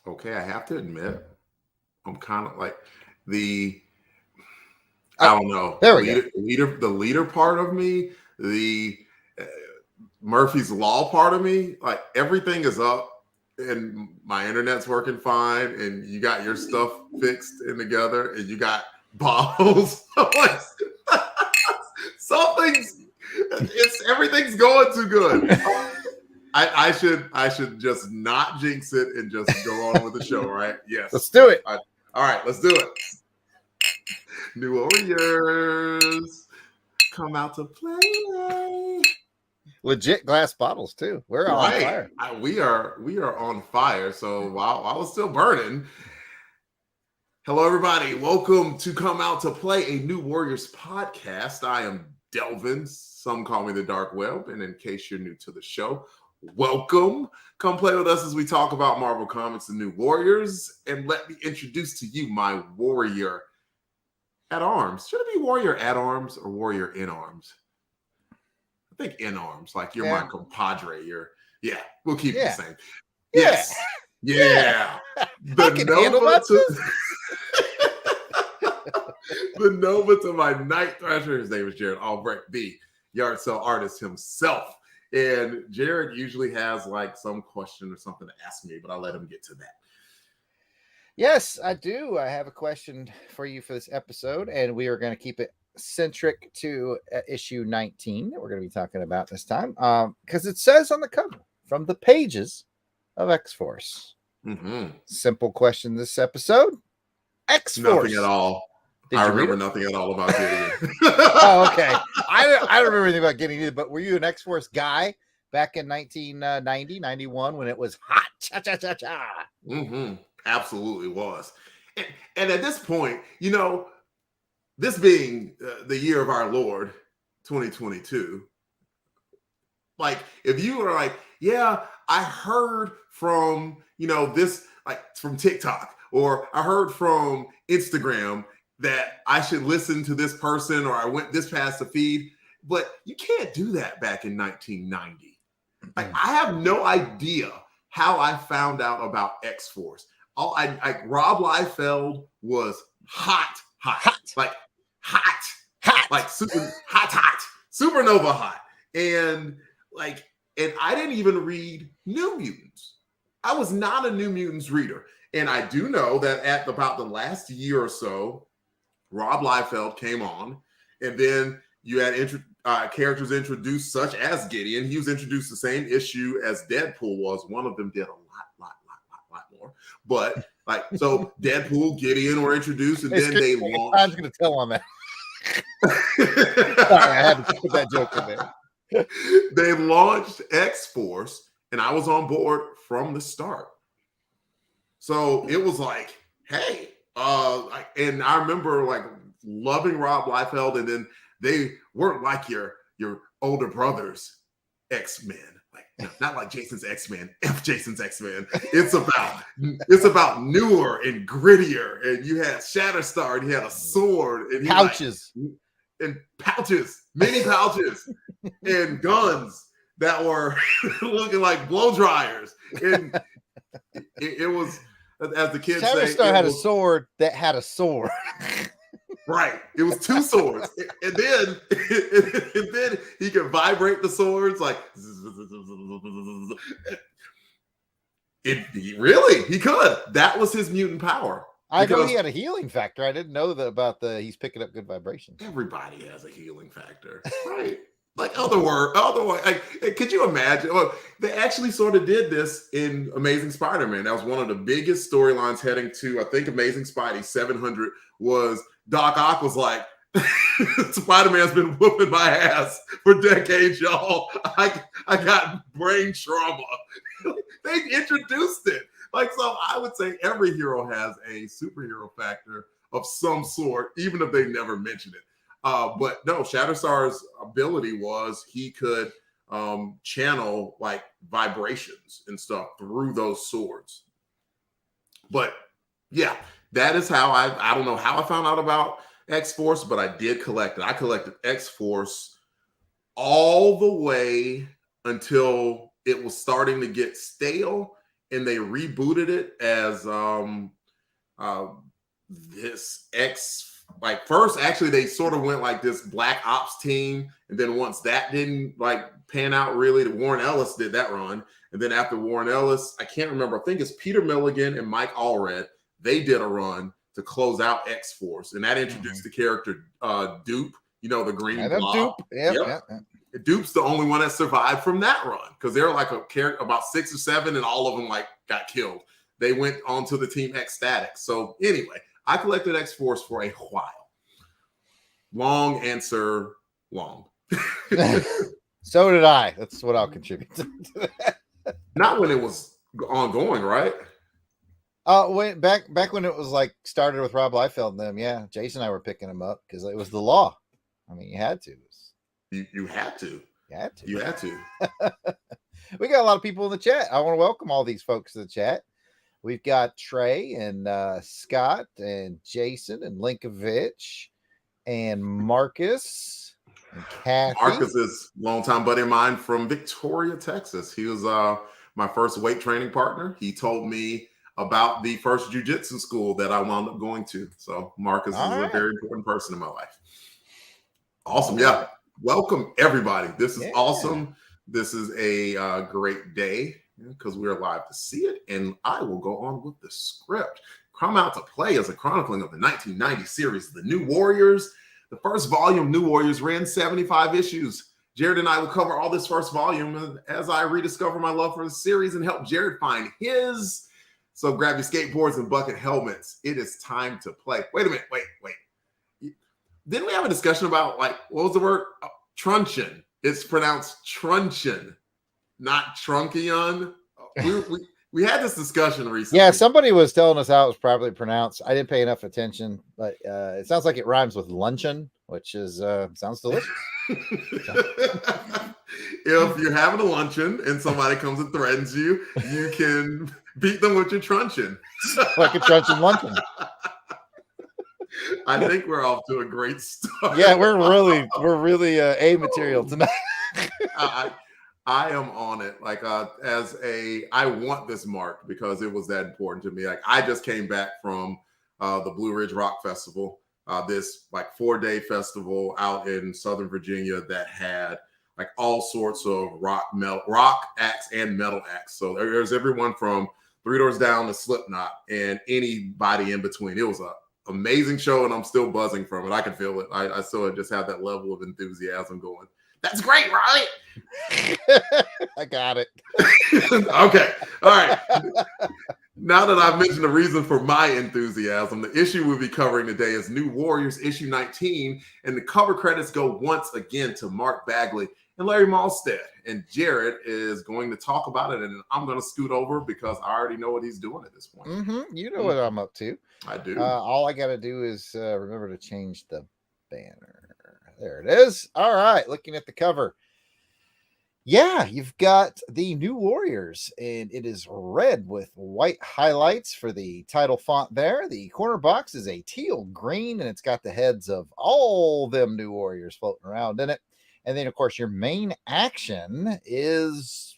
Okay, I have to admit, I'm kind of like the I don't know There we go. leader part of me, the uh, Murphy's Law part of me. Like everything is up, and my internet's working fine, and you got your stuff fixed and together, and you got bottles. Like something's it's everything's going too good. I should just not jinx it and just go on with the show, right? Yes. Let's do it. All right, let's do it. New Warriors come out to play. Legit glass bottles too. We're on fire. We are on fire. So while it's still burning. Hello, everybody. Welcome to Come Out to Play, a New Warriors podcast. I am Delvin. Some call me the Dark Web. And in case you're new to the show, welcome. Come play with us as we talk about Marvel Comics and New Warriors. And let me introduce to you my warrior at arms. Should it be warrior at arms or warrior in arms? I think in arms. Like you're my compadre. We'll keep it the same. Yes. Yeah. The Nova to my Night Thrasher. His name is Jarrod Albrecht, the yard sale artist himself. And Jarrod usually has like some question or something to ask me, but I'll let him get to that. Yes, I do. I have a question for you for this episode, and we are going to keep it centric to issue 19 that we're going to be talking about this time. Because it says on the cover, from the pages of X-Force. Mm-hmm. Simple question this episode. X-Force. Nothing at all. I remember nothing at all about Gideon. Oh, okay. I don't remember anything about Gideon either, but were you an X-Force guy back in 1990, 91 when it was hot? Cha-cha-cha-cha. Mm-hmm. Absolutely was. And at this point, you know, this being the year of our Lord, 2022, like if you were like, yeah, I heard from, this like from TikTok or I heard from Instagram that I should listen to this person or I went this past the feed, but you can't do that back in 1990. Like I have no idea how I found out about X-Force. Rob Liefeld was hot, like super hot, supernova hot, and I didn't even read New Mutants. I was not a New Mutants reader, and I do know that at about the last year or so, Rob Liefeld came on, and then you had characters introduced such as Gideon. He was introduced the same issue as Deadpool was. One of them did a lot more. But so Deadpool, Gideon were introduced, and then they launched. I'm going to tell on that. Sorry, I had to put that joke in there. They launched X-Force, and I was on board from the start. So it was like, hey, and I remember loving Rob Liefeld, and then they weren't like your older brother's X-Men. Not like Jason's X-Men, Jason's X-Men. It's about newer and grittier. And you had Shatterstar, and he had a sword and pouches. Mini pouches, and guns that were looking like blow dryers. And it was, as the kids say, Shatterstar had a sword that had a sword. Right. It was two swords. And then he could vibrate the swords like he could. That was his mutant power. I know he had a healing factor. I didn't know that about he's picking up good vibrations. Everybody has a healing factor. Right. Otherwise, could you imagine? Well, they actually sort of did this in Amazing Spider-Man. That was one of the biggest storylines heading to, I think, Amazing Spidey 700 was Doc Ock was like, Spider-Man's been whooping my ass for decades, y'all. I got brain trauma. They introduced it. So I would say every hero has a superhero factor of some sort, even if they never mention it. But no, Shatterstar's ability was he could channel vibrations and stuff through those swords. But yeah, that is how I don't know how I found out about X-Force, but I did collect it. I collected X-Force all the way until it was starting to get stale. and they rebooted it as this like first actually they sort of went like this Black Ops team, and then once that didn't like pan out really, Warren Ellis did that run, and then after Warren Ellis, I can't remember, I think it's Peter Milligan and Mike Allred, they did a run to close out X-Force, and that introduced the character Dupe, the green blob. Dupe. Yep. Dupe's the only one that survived from that run, because they're like a character about 6 or 7, and all of them like got killed. They went on to the Team X-Static. So anyway, I collected X-Force for a while. Long answer, long. So did I. That's what I'll contribute to that. Not when it was ongoing, right? When back when it was like started with Rob Liefeld and them, yeah. Jason and I were picking them up because it was the law. I mean, you had to. You had to. You had to. We got a lot of people in the chat. I want to welcome all these folks to the chat. We've got Trey and Scott and Jason and Linkovich and Marcus and Kathy. Marcus is a longtime buddy of mine from Victoria, Texas. He was my first weight training partner. He told me about the first jiu-jitsu school that I wound up going to. So Marcus is a very important person in my life. Awesome. Yeah. Welcome, everybody. This is awesome. This is a great day because we're live to see it. And I will go on with the script. Come Out to Play is a chronicling of the 1990 series, The New Warriors. The first volume, New Warriors, ran 75 issues. Jarrod and I will cover all this first volume as I rediscover my love for the series and help Jarrod find his. So grab your skateboards and bucket helmets. It is time to play. Wait a minute. Wait. Didn't we have a discussion about, like, what was the word? Truncheon. It's pronounced truncheon, not truncheon. We had this discussion recently. Yeah, somebody was telling us how it was properly pronounced. I didn't pay enough attention, but it sounds like it rhymes with luncheon, which is sounds delicious. If you're having a luncheon and somebody comes and threatens you, you can beat them with your truncheon. Like a truncheon luncheon. I think we're off to a great start. Yeah, we're really A material tonight. I am on it. Like I want this marked because it was that important to me. Like I just came back from the Blue Ridge Rock Festival, this like 4-day festival out in Southern Virginia that had like all sorts of rock acts and metal acts. So there's everyone from Three Doors Down to Slipknot and anybody in between. It was a amazing show, and I'm still buzzing from it. I can feel it. I still just have that level of enthusiasm going. That's great, right? I got it. Okay. All right. Now that I've mentioned the reason for my enthusiasm, the issue we'll be covering today is New Warriors issue 19, and the cover credits go once again to Mark Bagley and Larry Malstead. And Jarrod is going to talk about it, and I'm going to scoot over because I already know what he's doing at this point. Mm-hmm. You know what I'm up to. I do. All I got to do is remember to change the banner. There it is. All right. Looking at the cover. Yeah, you've got the New Warriors, and it is red with white highlights for the title font there. The corner box is a teal green, and it's got the heads of all them New Warriors floating around in it. And then, of course, your main action is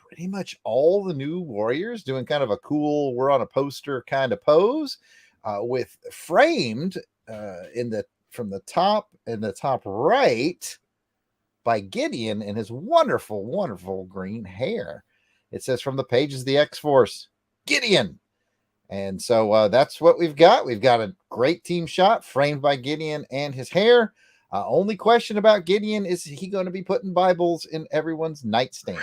pretty much all the New Warriors doing kind of a cool, we're on a poster kind of pose, with framed from the top in the top right by Gideon and his wonderful, wonderful green hair. It says from the pages of the X-Force, Gideon. And so that's what we've got. We've got a great team shot framed by Gideon and his hair. Only question about Gideon is he going to be putting Bibles in everyone's nightstand?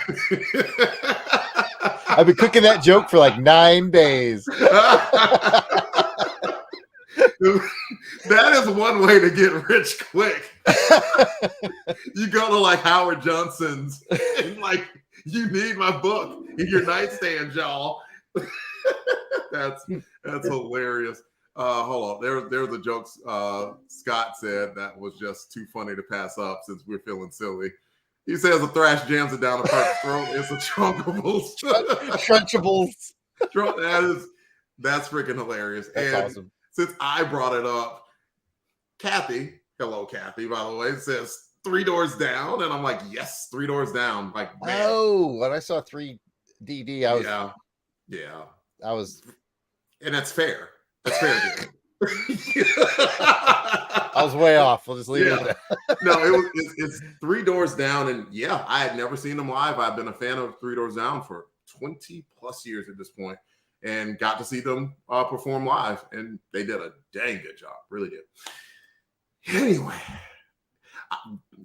I've been cooking that joke for like 9 days. That is one way to get rich quick. You go to like Howard Johnson's and like, you need my book in your nightstand, y'all. That's hilarious. Hold on. There's a joke Scott said that was just too funny to pass up since we're feeling silly. He says a thrash jams it down a person's throat. It's a Trunkables. Trunchables. That's freaking hilarious. That's awesome. Since I brought it up, Kathy, hello Kathy, by the way, says 3 doors down, and I'm like, yes, 3 doors down. Like, man. Oh, when I saw 3DD, I was Yeah. And that's fair. That's fair. I was way off. We'll just leave it at that. No, it's Three Doors Down, and yeah, I had never seen them live. I've been a fan of Three Doors Down for 20 plus years at this point, and got to see them perform live, and they did a dang good job. Really did. Anyway,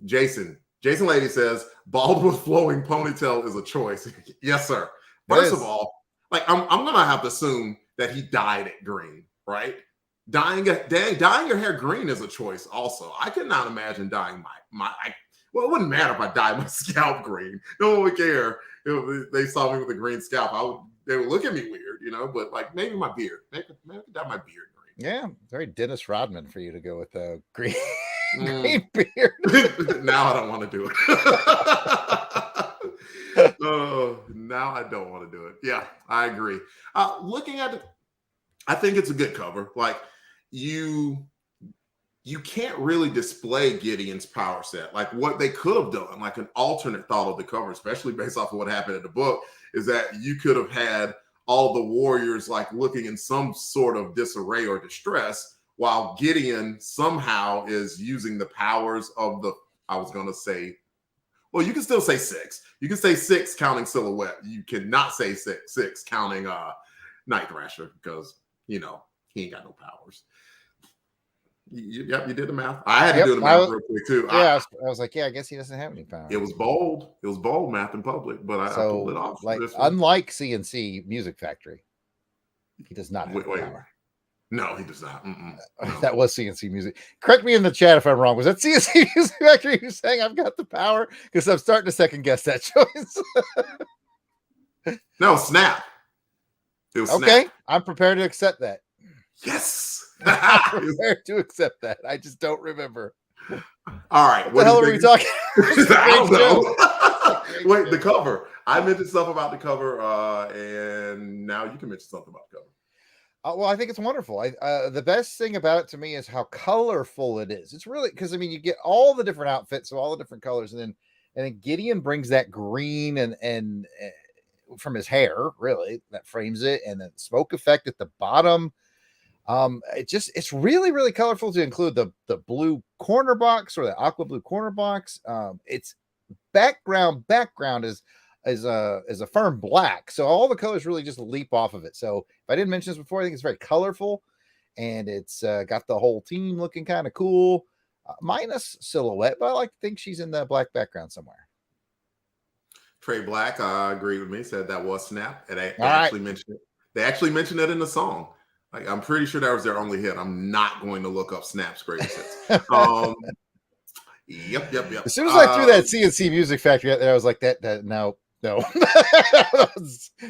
Jason Lady says bald with flowing ponytail is a choice. Yes, sir. First of all, like I'm gonna have to assume that he dyed it green, right? Dyeing your hair green is a choice. Also, I could not imagine dyeing well, it wouldn't matter if I dyed my scalp green. No one would care if they saw me with a green scalp. They would look at me weird, But like maybe my beard, maybe I could dye my beard green. Yeah, very Dennis Rodman for you to go with a green, green beard. Now I don't want to do it. Now I don't want to do it. Yeah, I agree. Looking at it, I think it's a good cover. Like you can't really display Gideon's power set. Like what they could have done, like an alternate thought of the cover, especially based off of what happened in the book, is that you could have had all the warriors like looking in some sort of disarray or distress, while Gideon somehow is using the powers of I was going to say, well, you can still say 6. You can say 6 counting Silhouette. You cannot say 6 counting Night Thrasher, because, he ain't got no powers. Yep, you did the math. I had to do the math real quick too. Yeah, I was like, I guess he doesn't have any power. It was bold. It was bold math in public, but I pulled it off. Like, unlike CNC Music Factory, he does not have power. No, he does not. No. That was CNC Music. Correct me in the chat if I'm wrong. Was that CNC Music Factory who's saying I've got the power? Because I'm starting to second guess that choice. No, Snap. It was okay. Snap. I'm prepared to accept that. Yes. I'm prepared to accept that. I just don't remember. All right. What the hell are we talking about? I don't know. Wait, the cover. I mentioned stuff about the cover, and now you can mention something about the cover. Well, I think it's wonderful. The best thing about it to me is how colorful it is. It's really, because you get all the different outfits of all the different colors, and then Gideon brings that green and from his hair, really, that frames it, and then smoke effect at the bottom. It's really, really colorful to include the blue corner box, or the aqua blue corner box. Its background is a firm black, so all the colors really just leap off of it. So if I didn't mention this before, I think it's very colorful, and it's got the whole team looking kind of cool, minus Silhouette, but I like to think she's in the black background somewhere. Trey Black agreed with me, said that was Snap, and they actually mentioned it. They actually mentioned it in the song. Like, I'm pretty sure that was their only hit. I'm not going to look up Snap's greatest hits. Yep. As soon as I threw that CNC Music Factory out there, I was like, no.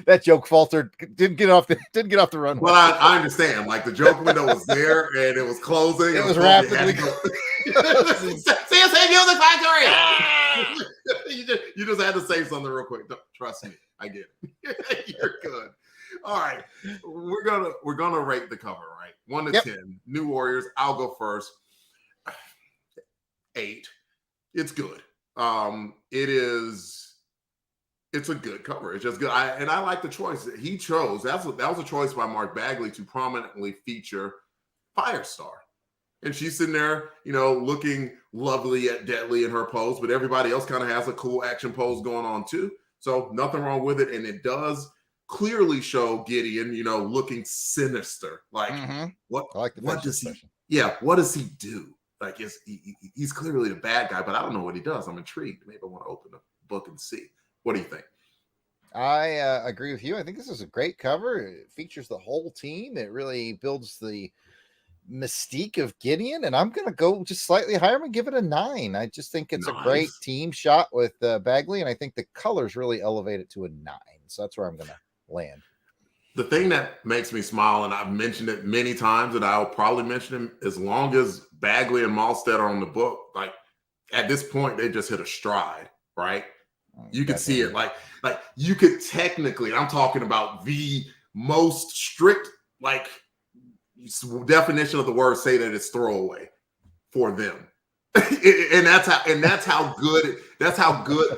That joke faltered. Didn't get off the runway. Well, I understand. Like, the joke window was there and it was closing. It was rapidly. CNC Music Factory. You just had to say something real quick. Trust me, I get it. You're good. All right, we're gonna rate the cover, right? 1 to 10. New Warriors. I'll go first. 8. It's good. It's a good cover. It's just good. I like the choice that he chose. That was a choice by Mark Bagley to prominently feature Firestar. And she's sitting there, looking lovely yet deadly in her pose, but everybody else kind of has a cool action pose going on too. So nothing wrong with it. And it does clearly show Gideon, looking sinister. Like, what does he? Yeah, what does he do? Like, he's clearly the bad guy, but I don't know what he does. I'm intrigued. Maybe I want to open the book and see. What do you think? I agree with you. I think this is a great cover. It features the whole team. It really builds the mystique of Gideon, and I'm going to go just slightly higher. I'm going to give it a 9. I just think it's a great team shot with Bagley, and I think the colors really elevate it to a 9. So that's where I'm going to land. The thing that makes me smile, and I've mentioned it many times, and I'll probably mention him as long as Bagley and Malstead are on the book, like at this point, they just hit a stride, right? You could see it like you could technically, I'm talking about the most strict, like, definition of the word, say that it's throwaway for them. and that's how good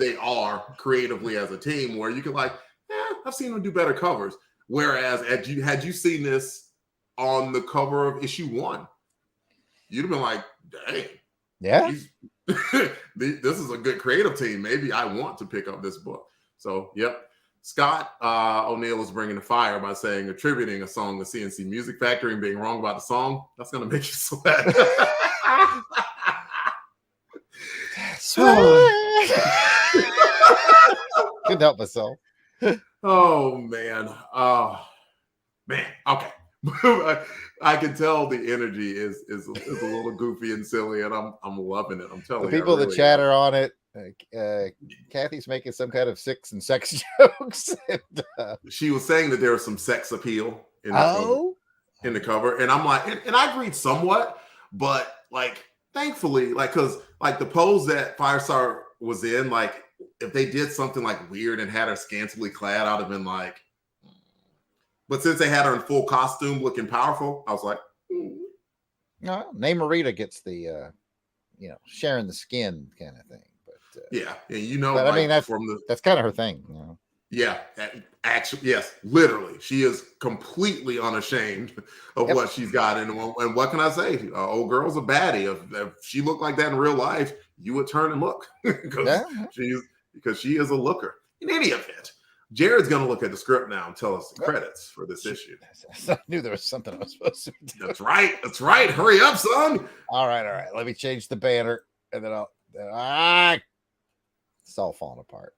they are creatively as a team, where you can I've seen them do better covers. Whereas had you seen this on the cover of issue 1, you'd have been like, dang. Yeah. This is a good creative team. Maybe I want to pick up this book. So, yep. Scott O'Neill is bringing the fire by saying, attributing a song to CNC Music Factory and being wrong about the song. That's going to make you sweat. Couldn't help myself. Oh, man. Man. Okay. I can tell the energy is a little goofy and silly, and I'm loving it. I'm telling you. The people that chatter on it, Kathy's making some kind of sex jokes. And, she was saying that there was some sex appeal in the cover, and I'm like, and I agreed somewhat, but like, thankfully, like, because like the pose that Firestar was in, like, if they did something like weird and had her scantily clad, I'd have been like. But since they had her in full costume looking powerful, I was like, no, Namorita gets the, sharing the skin kind of thing. But yeah, and but like, I mean, that's kind of her thing. You know? Yeah, actually, yes, literally. She is completely unashamed of what she's got. And what can I say? Old girl's a baddie. If she looked like that in real life, you would turn and look because she is a looker. In any event, Jared's going to look at the script now and tell us the credits for this issue. I knew there was something I was supposed to do. That's right. Hurry up, son. All right. Let me change the banner, and then it's all falling apart.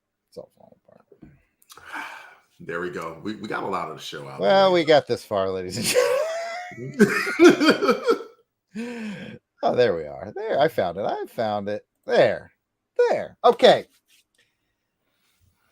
There we go. We got a lot of the show out. Well, we got this far, ladies and gentlemen. Oh, there we are. There, I found it. There. Okay.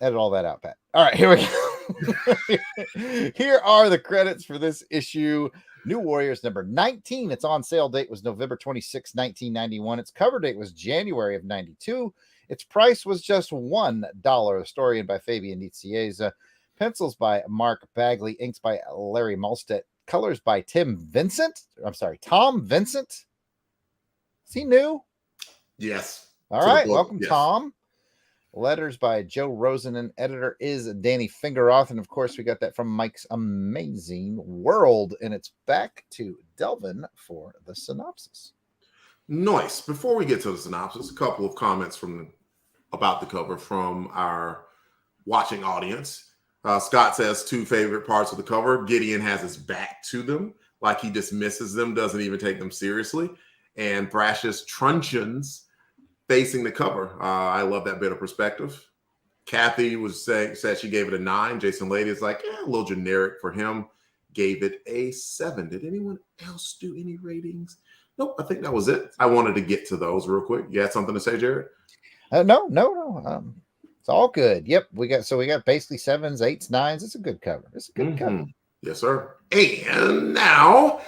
Edit all that out, Pat. All right, here we go. Here are the credits for this issue. New Warriors number 19. Its on sale date was November 26, 1991. Its cover date was January of 92. Its price was just $1. Story by Fabian Nicieza. Pencils by Mark Bagley. Inks by Larry Malstedt. Colors by Tom Vincent. Is he new? Yes. All right. Welcome, yes. Tom. Letters by Joe Rosen, and editor is Danny Fingeroth. And of course, we got that from Mike's Amazing World. And it's back to Delvin for the synopsis. Nice. Before we get to the synopsis, a couple of comments about the cover from our watching audience. Scott says 2 favorite parts of the cover. Gideon has his back to them, like he dismisses them, doesn't even take them seriously. And Thrash's truncheons facing the cover. I love that bit of perspective. Kathy said she gave it a 9. Jason Lady is like, a little generic for him. Gave it a 7. Did anyone else do any ratings? Nope, I think that was it. I wanted to get to those real quick. You had something to say, Jared? No. It's all good. Yep, we got basically 7s, 8s, 9s. It's a good cover. Cover. Yes, sir. And now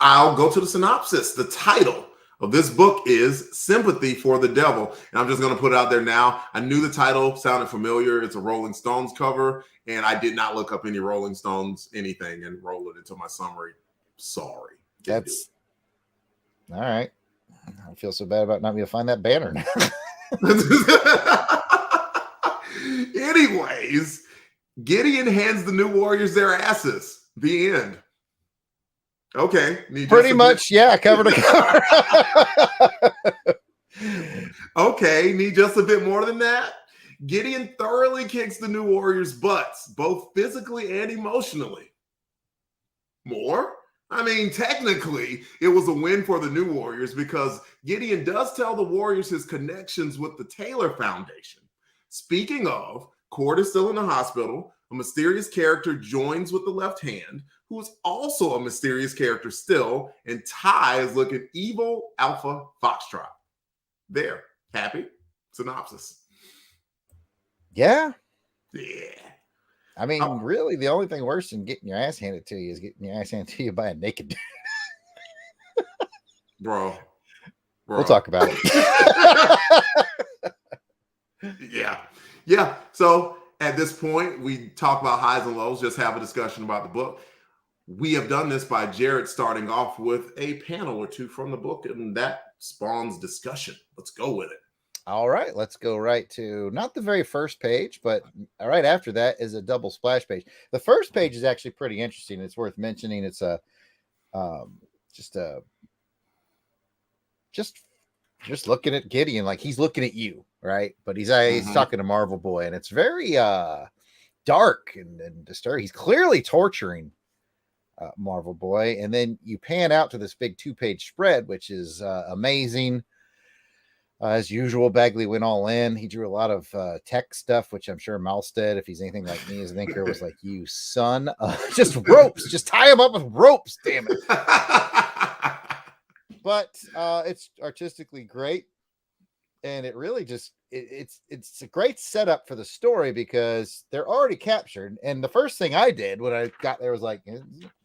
I'll go to the synopsis. The title of this book is Sympathy for the Devil. And I'm just going to put it out there now. I knew the title sounded familiar. It's a Rolling Stones cover, and I did not look up any Rolling Stones anything and roll it into my summary. Sorry. That's all right. I feel so bad about not being able to find that banner now. Anyways, Gideon hands the New Warriors their asses. The end. Okay. Pretty much, cover to cover. Okay, need just a bit more than that. Gideon thoroughly kicks the New Warriors' butts, both physically and emotionally. More? I mean, technically, it was a win for the New Warriors because Gideon does tell the Warriors his connections with the Taylor Foundation. Speaking of, Cord is still in the hospital. A mysterious character joins with the left hand, who is also a mysterious character still, and Ty is looking evil Alpha Foxtrot. There. Happy? Synopsis. Yeah. Yeah. I mean, really, the only thing worse than getting your ass handed to you is getting your ass handed to you by a naked dude. Bro. We'll talk about it. Yeah. So at this point, we talk about highs and lows, just have a discussion about the book. We have done this by Jared starting off with a panel or two from the book, and that spawns discussion. Let's go with it. All right, let's go right to not the very first page, but right after that is a double splash page. The first page is actually pretty interesting. It's worth mentioning. It's a just looking at Gideon like he's looking at you, right? But he's talking to Marvel Boy, and it's very dark and disturbing. He's clearly torturing Marvel Boy, and then you pan out to this big 2-page spread, which is amazing. As usual, Bagley went all in. He drew a lot of tech stuff, which I'm sure Malstead, if he's anything like me as an inker, was like, you son of just ropes. Just tie him up with ropes, damn it. But it's artistically great. And it really just, it's a great setup for the story because they're already captured. And the first thing I did when I got there was like,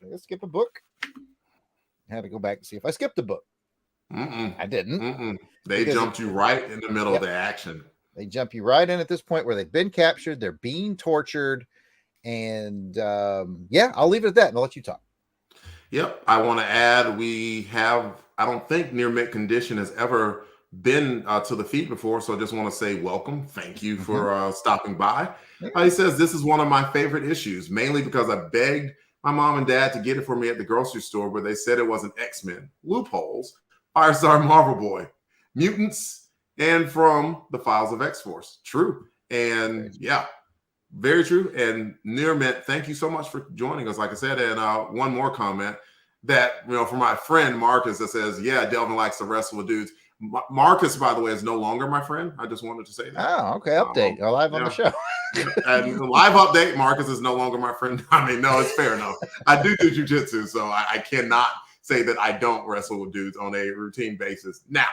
let's skip a book. I had to go back and see if I skipped a book. I didn't. They jumped you right in the middle of the action. They jump you right in at this point where they've been captured. They're being tortured. And I'll leave it at that and I'll let you talk. Yep. I want to add, I don't think Near Mint Condition has ever been to the feed before. So I just want to say welcome. Thank you for stopping by. He says, this is one of my favorite issues, mainly because I begged my mom and dad to get it for me at the grocery store where they said it wasn't X-Men. Loopholes. Firestar Marvel Boy, mutants, and from the Files of X-Force. True. And very true. And Near Mint, thank you so much for joining us, like I said. And one more comment that, from my friend Marcus that says, Delvin likes to wrestle with dudes. Marcus, by the way, is no longer my friend. I just wanted to say that. Oh, okay. Update. Live on the show. And live update, Marcus is no longer my friend. I mean, no, it's fair enough. I do jiu-jitsu, so I cannot say that I don't wrestle with dudes on a routine basis. Now,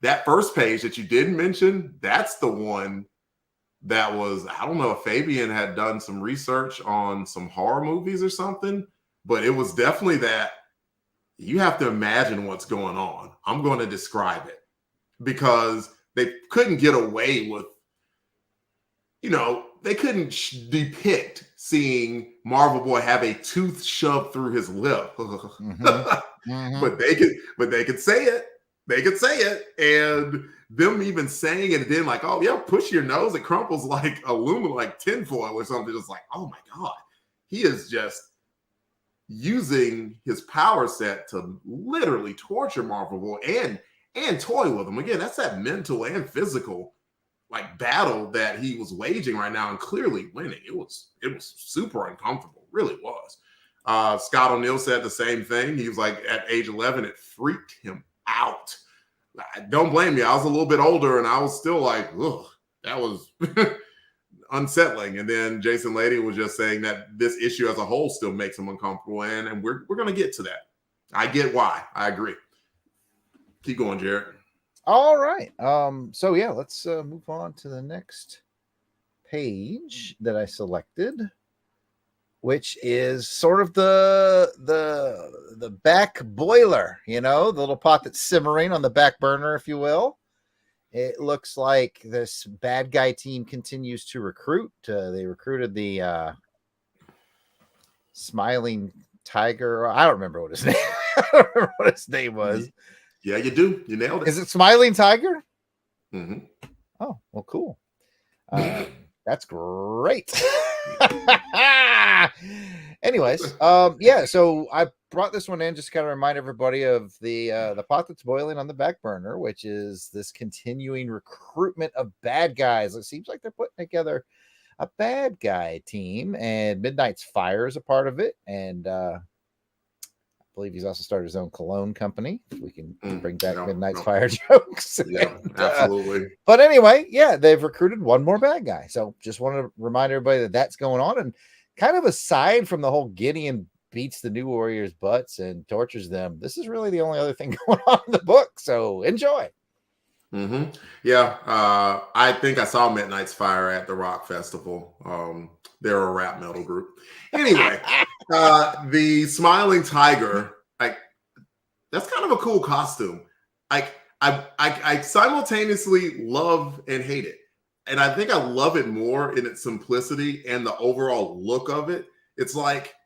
that first page that you didn't mention, that's the one that was, I don't know if Fabian had done some research on some horror movies or something, but it was definitely that you have to imagine what's going on. I'm going to describe it because they couldn't get away with, they couldn't depict seeing Marvel Boy have a tooth shoved through his lip. But they could say it. They could say it. And them even saying it and then like, oh yeah, push your nose. It crumples like aluminum, like tinfoil or something. Just like, oh my God. He is just using his power set to literally torture Marvel Boy and toy with him. Again, that's that mental and physical like battle that he was waging right now and clearly winning. It was super uncomfortable, really was. Scott O'Neill said the same thing. He was like, at age 11, it freaked him out. Don't blame me. I was a little bit older and I was still like, ugh, that was unsettling. And then Jason Lady was just saying that this issue as a whole still makes him uncomfortable. And we're going to get to that. I get why. I agree. Keep going, Jarrod. All right. Let's move on to the next page that I selected, which is sort of the back boiler, the little pot that's simmering on the back burner, if you will. It looks like this bad guy team continues to recruit. They recruited the Smiling Tiger. I don't remember what his name. I don't remember what his name was. Yeah, you do. You nailed it. Is it Smiling Tiger? Mm-hmm. Oh, well, cool. That's great. Anyways, so I brought this one in just to kind of remind everybody of the pot that's boiling on the back burner, which is this continuing recruitment of bad guys. It seems like they're putting together a bad guy team, and Midnight's Fire is a part of it, and I believe he's also started his own cologne company. If we can bring back Midnight's Fire jokes. Yeah, absolutely. But anyway, they've recruited one more bad guy. So just want to remind everybody that that's going on. And kind of aside from the whole Gideon beats the New Warriors' butts and tortures them, this is really the only other thing going on in the book. So enjoy. Mm-hmm. Yeah, I think I saw Midnight's Fire at the Rock Festival. They're a rap metal group. Anyway, the Smiling Tiger, that's kind of a cool costume. I simultaneously love and hate it. And I think I love it more in its simplicity and the overall look of it. It's like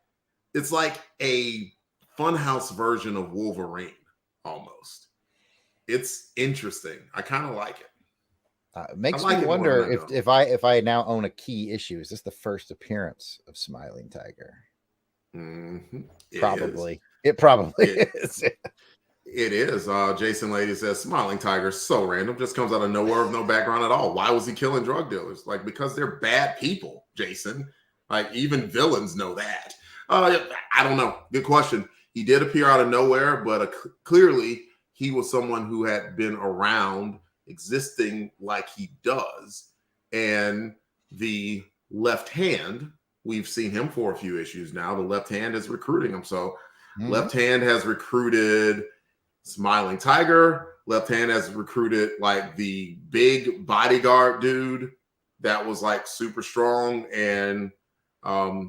a funhouse version of Wolverine almost. It's interesting. I kind of like it. It makes like me it more than wonder I don't. if I now own a key issue. Is this the first appearance of Smiling Tiger? Mhm. Probably. It probably It is. it is. Jason Lady says Smiling Tiger is so random, just comes out of nowhere with no background at all. Why was he killing drug dealers? Like, because they're bad people, Jason. Like, even villains know that. I don't know. Good question. He did appear out of nowhere, but clearly he was someone who had been around, existing like he does. And the left hand, we've seen him for a few issues now. The left hand is recruiting him. So left hand has recruited Smiling Tiger. Left hand has recruited like the big bodyguard dude that was like super strong. And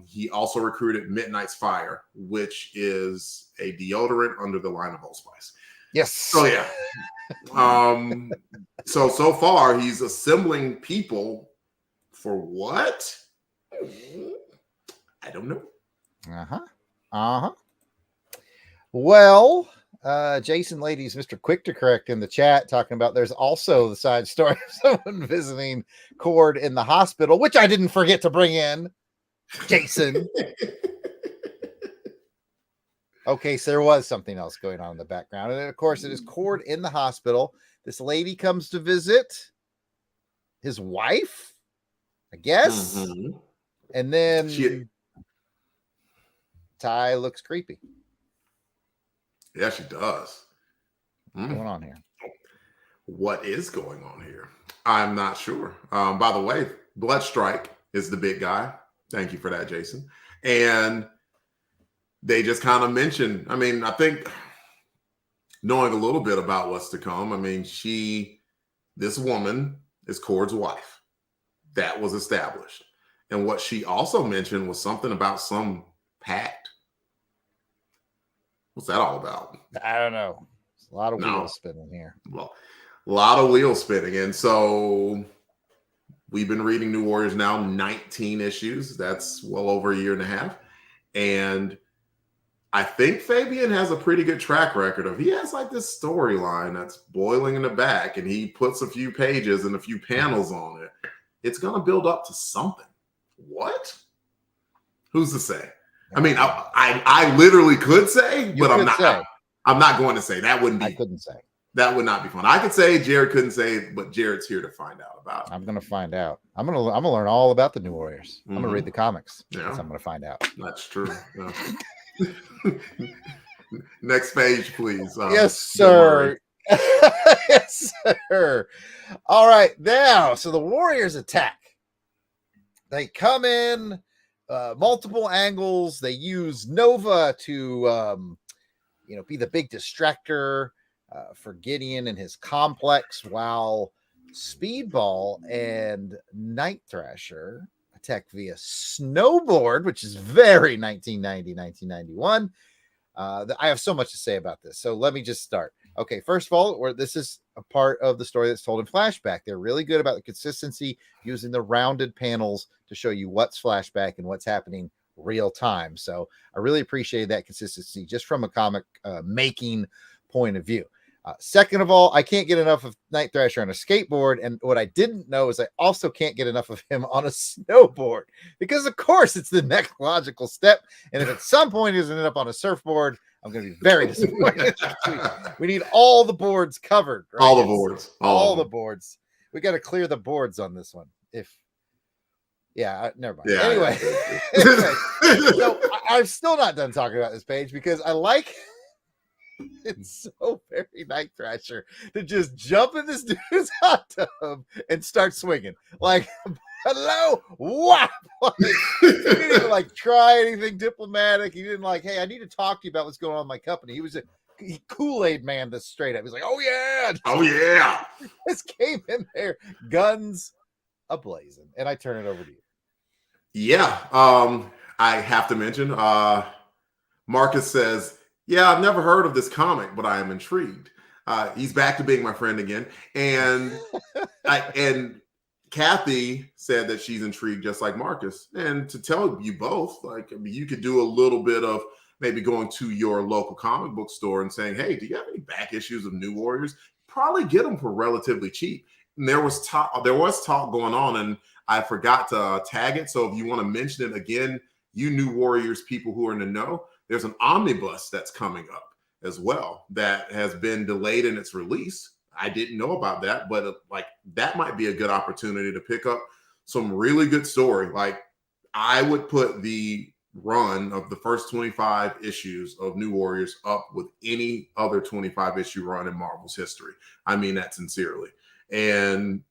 he also recruited Midnight's Fire, which is a deodorant under the line of Old Spice. Yes. So yeah. So far he's assembling people for what? I don't know. Well, Jason Ladies, Mr. Quick to Correct in the chat talking about there's also the side story of someone visiting Cord in the hospital, which I didn't forget to bring in. Jason. Okay, so there was something else going on in the background. And of course, it is Cord in the hospital. This lady comes to visit his wife, I guess. Mm-hmm. And then Ty looks creepy. Yeah, she does. What's going on here? What is going on here? I'm not sure. By the way, Bloodstrike is the big guy. Thank you for that, Jason. And they just kind of mentioned, I mean, I think knowing a little bit about what's to come, I mean, this woman is Cord's wife. That was established. And what she also mentioned was something about some pact. What's that all about? I don't know. There's a lot of wheels spinning here. Well, a lot of wheels spinning. And so we've been reading New Warriors now, 19 issues. That's well over a year and a half. And I think Fabian has a pretty good track record of, he has like this storyline that's boiling in the back and he puts a few pages and a few panels on it. It's going to build up to something. What? Who's to say? I mean, I literally could say, but I'm not. I'm not going to say. That wouldn't be. I couldn't say. That would not be fun. I could say Jarrod couldn't say, but Jarrod's here to find out about it. I'm going to find out. I'm going to learn all about the New Warriors. I'm going to read the comics. Yeah. I'm going to find out. That's true. Yeah. Next page, please. Yes, sir. Yes, sir. All right, now, so the Warriors attack. They come in multiple angles. They use Nova to, be the big distractor for Gideon and his complex, while Speedball and Night Thrasher attack via snowboard, which is very 1990, 1991. I have so much to say about this, so let me just start. Okay, first of all, this is a part of the story that's told in flashback. They're really good about the consistency, using the rounded panels to show you what's flashback and what's happening real time. So I really appreciate that consistency just from a comic making point of view. Second of all, I can't get enough of Night Thrasher on a skateboard. And what I didn't know is I also can't get enough of him on a snowboard, because of course it's the next logical step. And if at some point he doesn't end up on a surfboard, I'm going to be very disappointed. We need all the boards covered. Right? All the boards. All the boards. We got to clear the boards on this one. Never mind. Yeah, anyway, so I'm still not done talking about this page, because I like it's so very Night Thrasher to just jump in this dude's hot tub and start swinging. Like, hello, wow. He didn't even try anything diplomatic. He didn't hey, I need to talk to you about what's going on in my company. He Kool-Aid man this straight up. He's like, oh yeah. This came in there, guns a-blazing. And I turn it over to you. Yeah. I have to mention, Marcus says, yeah, I've never heard of this comic, but I am intrigued. He's back to being my friend again. And and Kathy said that she's intrigued just like Marcus. And to tell you both, you could do a little bit of maybe going to your local comic book store and saying, hey, do you have any back issues of New Warriors? Probably get them for relatively cheap. there was talk going on, and I forgot to tag it. So if you want to mention it again, you New Warriors people who are in the know, there's an omnibus that's coming up as well that has been delayed in its release. I didn't know about that, but like that might be a good opportunity to pick up some really good story. Like I would put the run of the first 25 issues of New Warriors up with any other 25 issue run in Marvel's history. I mean that sincerely. And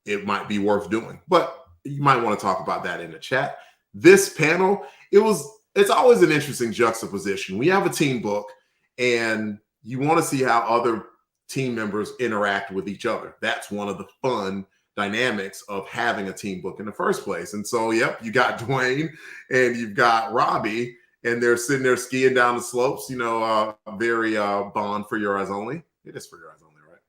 it might be worth doing, but you might want to talk about that in the chat. This panel, it's always an interesting juxtaposition. We have a team book and you want to see how other team members interact with each other. That's one of the fun dynamics of having a team book in the first place. And so, yep, you got Dwayne and you've got Robbie, and they're sitting there skiing down the slopes, very Bond For Your Eyes Only. It is For Your Eyes Only, right?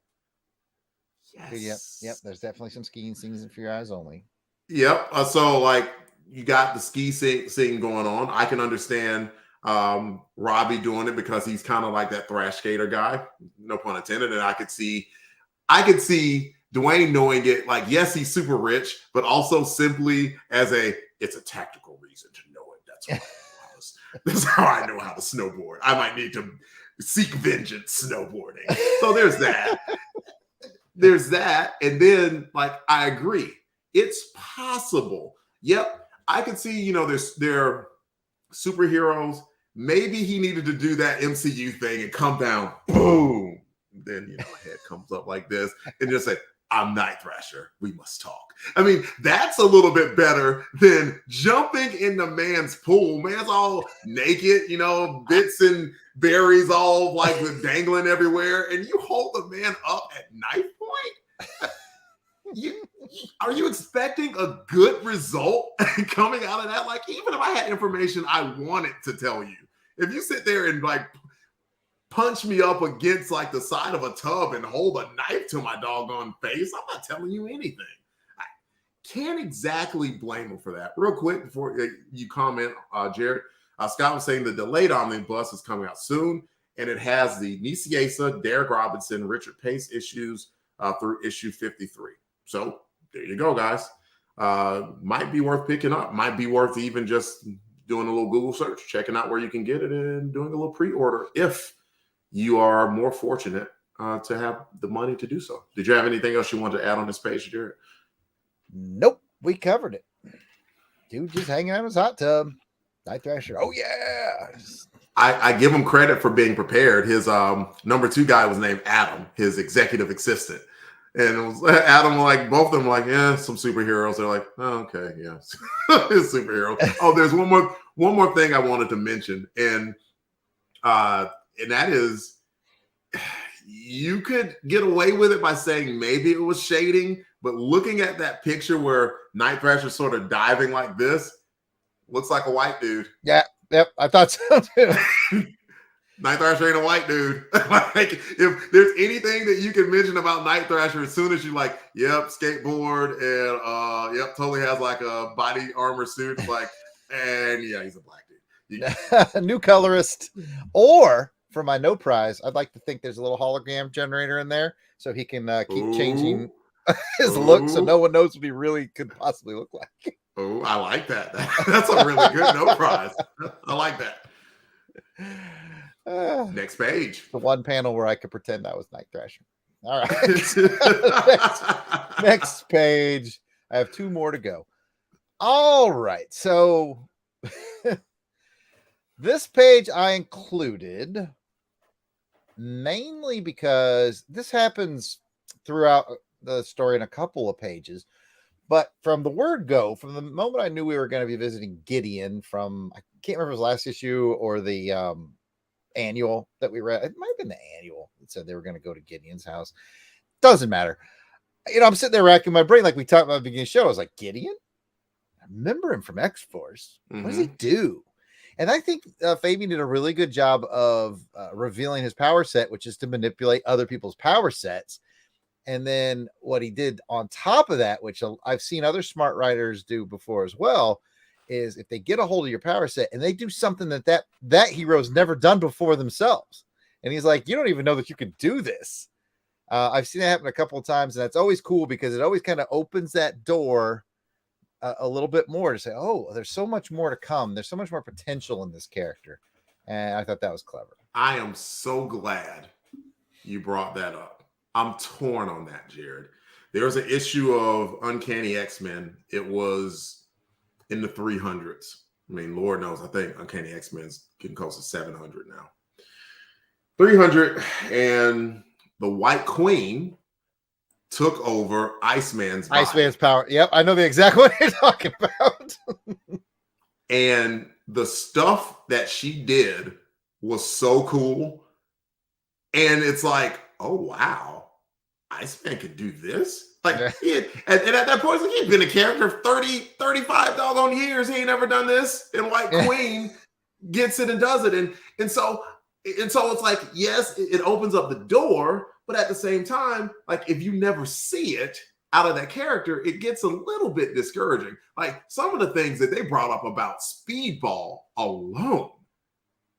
Yes. Yep. There's definitely some skiing scenes in For Your Eyes Only. Yep. So like you got the ski scene going on. I can understand Robbie doing it because he's kind of like that thrash skater guy, no pun intended. And I could see Dwayne knowing it, like, yes, he's super rich, but also simply as it's a tactical reason to know it. That's how I know how to snowboard. I might need to seek vengeance snowboarding. So there's that. There's that. And then, like, I agree. It's possible. Yep. I could see, they're superheroes. Maybe he needed to do that MCU thing and come down, boom. Then, head comes up like this and just say, I'm Night Thrasher. We must talk. I mean, that's a little bit better than jumping in the man's pool. Man's all naked, bits and berries all like dangling everywhere. And you hold the man up at knife point? Are you expecting a good result coming out of that? Like, even if I had information I wanted to tell you, if you sit there and like punch me up against like the side of a tub and hold a knife to my doggone face, I'm not telling you anything. I can't exactly blame him for that. Real quick before you comment, Jarrod, Scott was saying the delayed omnibus is coming out soon, and it has the Nicieza, Derek Robinson, Richard Pace issues through issue 53. So there you go, guys. Might be worth picking up. Might be worth even just doing a little Google search, checking out where you can get it, and doing a little pre-order if you are more fortunate to have the money to do so. Did you have anything else you wanted to add on this page, Jarrod? Nope, we covered it. Dude just hanging out in his hot tub. Night Thrasher. Oh, yeah. I give him credit for being prepared. His number 2 guy was named Adam, his executive assistant. And it was Adam, like, both of them like, yeah, some superheroes. They're like, oh, okay, yeah. It's superheroes. Oh, there's one more thing I wanted to mention. And that is, you could get away with it by saying maybe it was shading, but looking at that picture where Night Thrasher's sort of diving like this, looks like a white dude. Yeah, yep, I thought so too. Night Thrasher ain't a white dude. Like, if there's anything that you can mention about Night Thrasher, as soon as you like, yep, skateboard, and yep, totally has like a body armor suit, like, and yeah, he's a black dude. New colorist. Or for my no prize, I'd like to think there's a little hologram generator in there so he can keep changing his look so no one knows what he really could possibly look like. Oh, I like that. That's a really good no prize. I like that. Next page. The one panel where I could pretend I was Night Thrasher. All right. next page. I have 2 more to go. All right. So this page I included mainly because this happens throughout the story in a couple of pages. But from the word go, from the moment I knew we were going to be visiting Gideon from, I can't remember his last issue or the annual that we read. It might have been the annual that said they were going to go to Gideon's house. Doesn't matter. I'm sitting there racking my brain like we talked about at the beginning of the show. I was like, Gideon? I remember him from X-Force. What does he do? And I think Fabian did a really good job of revealing his power set, which is to manipulate other people's power sets. And then what he did on top of that, which I've seen other smart writers do before as well, is if they get a hold of your power set and they do something that hero's never done before themselves. And he's like, you don't even know that you could do this. I've seen that happen a couple of times, and that's always cool because it always kind of opens that door a little bit more to say, oh, there's so much more to come. There's so much more potential in this character. And I thought that was clever. I am so glad you brought that up. I'm torn on that, Jarrod. There was an issue of Uncanny X-Men. It was in the 300s. I mean, Lord knows, I think Uncanny X-Men's getting close to 700 now. 300, and the White Queen took over Iceman's body. Iceman's power. Yep, I know the exact one you're talking about. And the stuff that she did was so cool. And it's like, oh, wow, Iceman could do this? Like, and at that point, like, he'd been a character 30, 35 doggone years. He ain't never done this. And White Queen gets it and does it. And so it's like, yes, it opens up the door, but at the same time, like, if you never see it out of that character, it gets a little bit discouraging. Like, some of the things that they brought up about Speedball alone,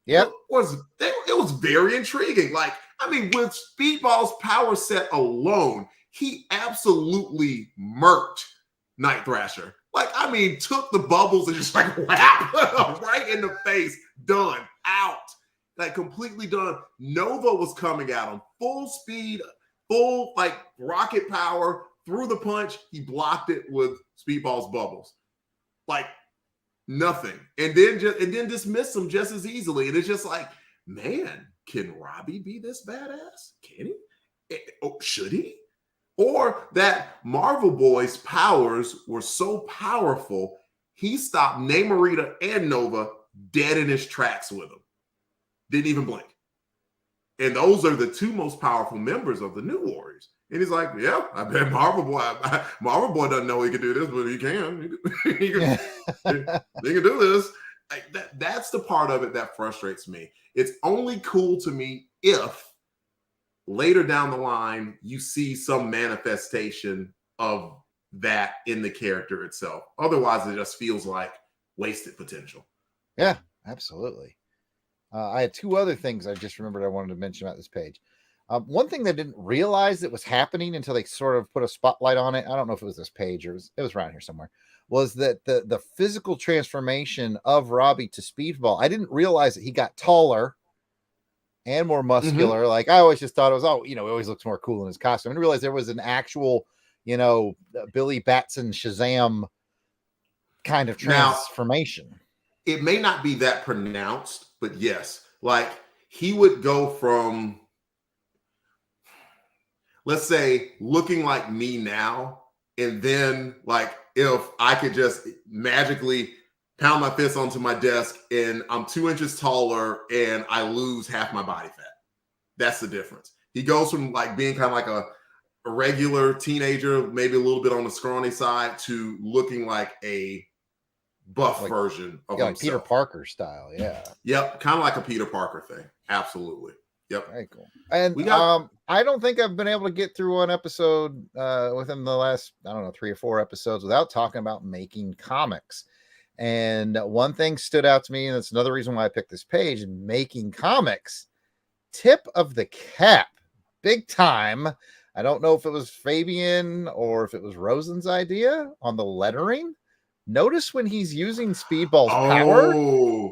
it was very intriguing. Like, I mean, with Speedball's power set alone, he absolutely murked Night Thrasher. Like, I mean, took the bubbles and just like whap right in the face, done, out, like completely done. Nova was coming at him full speed, full like rocket power, threw the punch. He blocked it with Speedball's bubbles, like nothing, and then dismissed him just as easily. And it's just like, man, can Robbie be this badass? Can he? Should he? Or that Marvel Boy's powers were so powerful, he stopped Namorita and Nova dead in his tracks with him. Didn't even blink. And those are the two most powerful members of the New Warriors. And he's like, yeah, I bet Marvel Boy doesn't know he can do this, but he can. he can do this. Like that's the part of it that frustrates me. It's only cool to me if later down the line, you see some manifestation of that in the character itself. Otherwise, it just feels like wasted potential. Yeah, absolutely. I had two other things I just remembered I wanted to mention about this page. One thing that I didn't realize that was happening until they sort of put a spotlight on it, I don't know if it was this page or it was around here somewhere, was that the physical transformation of Robbie to Speedball. I didn't realize that he got taller and more muscular. Like, I always just thought it was, he always looks more cool in his costume. I didn't realize there was an actual, Billy Batson Shazam kind of transformation. Now, it may not be that pronounced, but yes, like he would go from, let's say, looking like me now, and then like if I could just magically pound my fist onto my desk and I'm 2 inches taller and I lose half my body fat. That's the difference. He goes from like being kind of like a regular teenager, maybe a little bit on the scrawny side, to looking like a buff version of himself. Like Peter Parker style. Yeah. Yep. Kind of like a Peter Parker thing. Absolutely. Yep. Very cool. And I don't think I've been able to get through one episode within the last, 3 or 4 episodes without talking about making comics. And one thing stood out to me, and that's another reason why I picked this page, making comics. Tip of the cap, big time. I don't know if it was Fabian or if it was Rosen's idea on the lettering. Notice when he's using Speedball's power,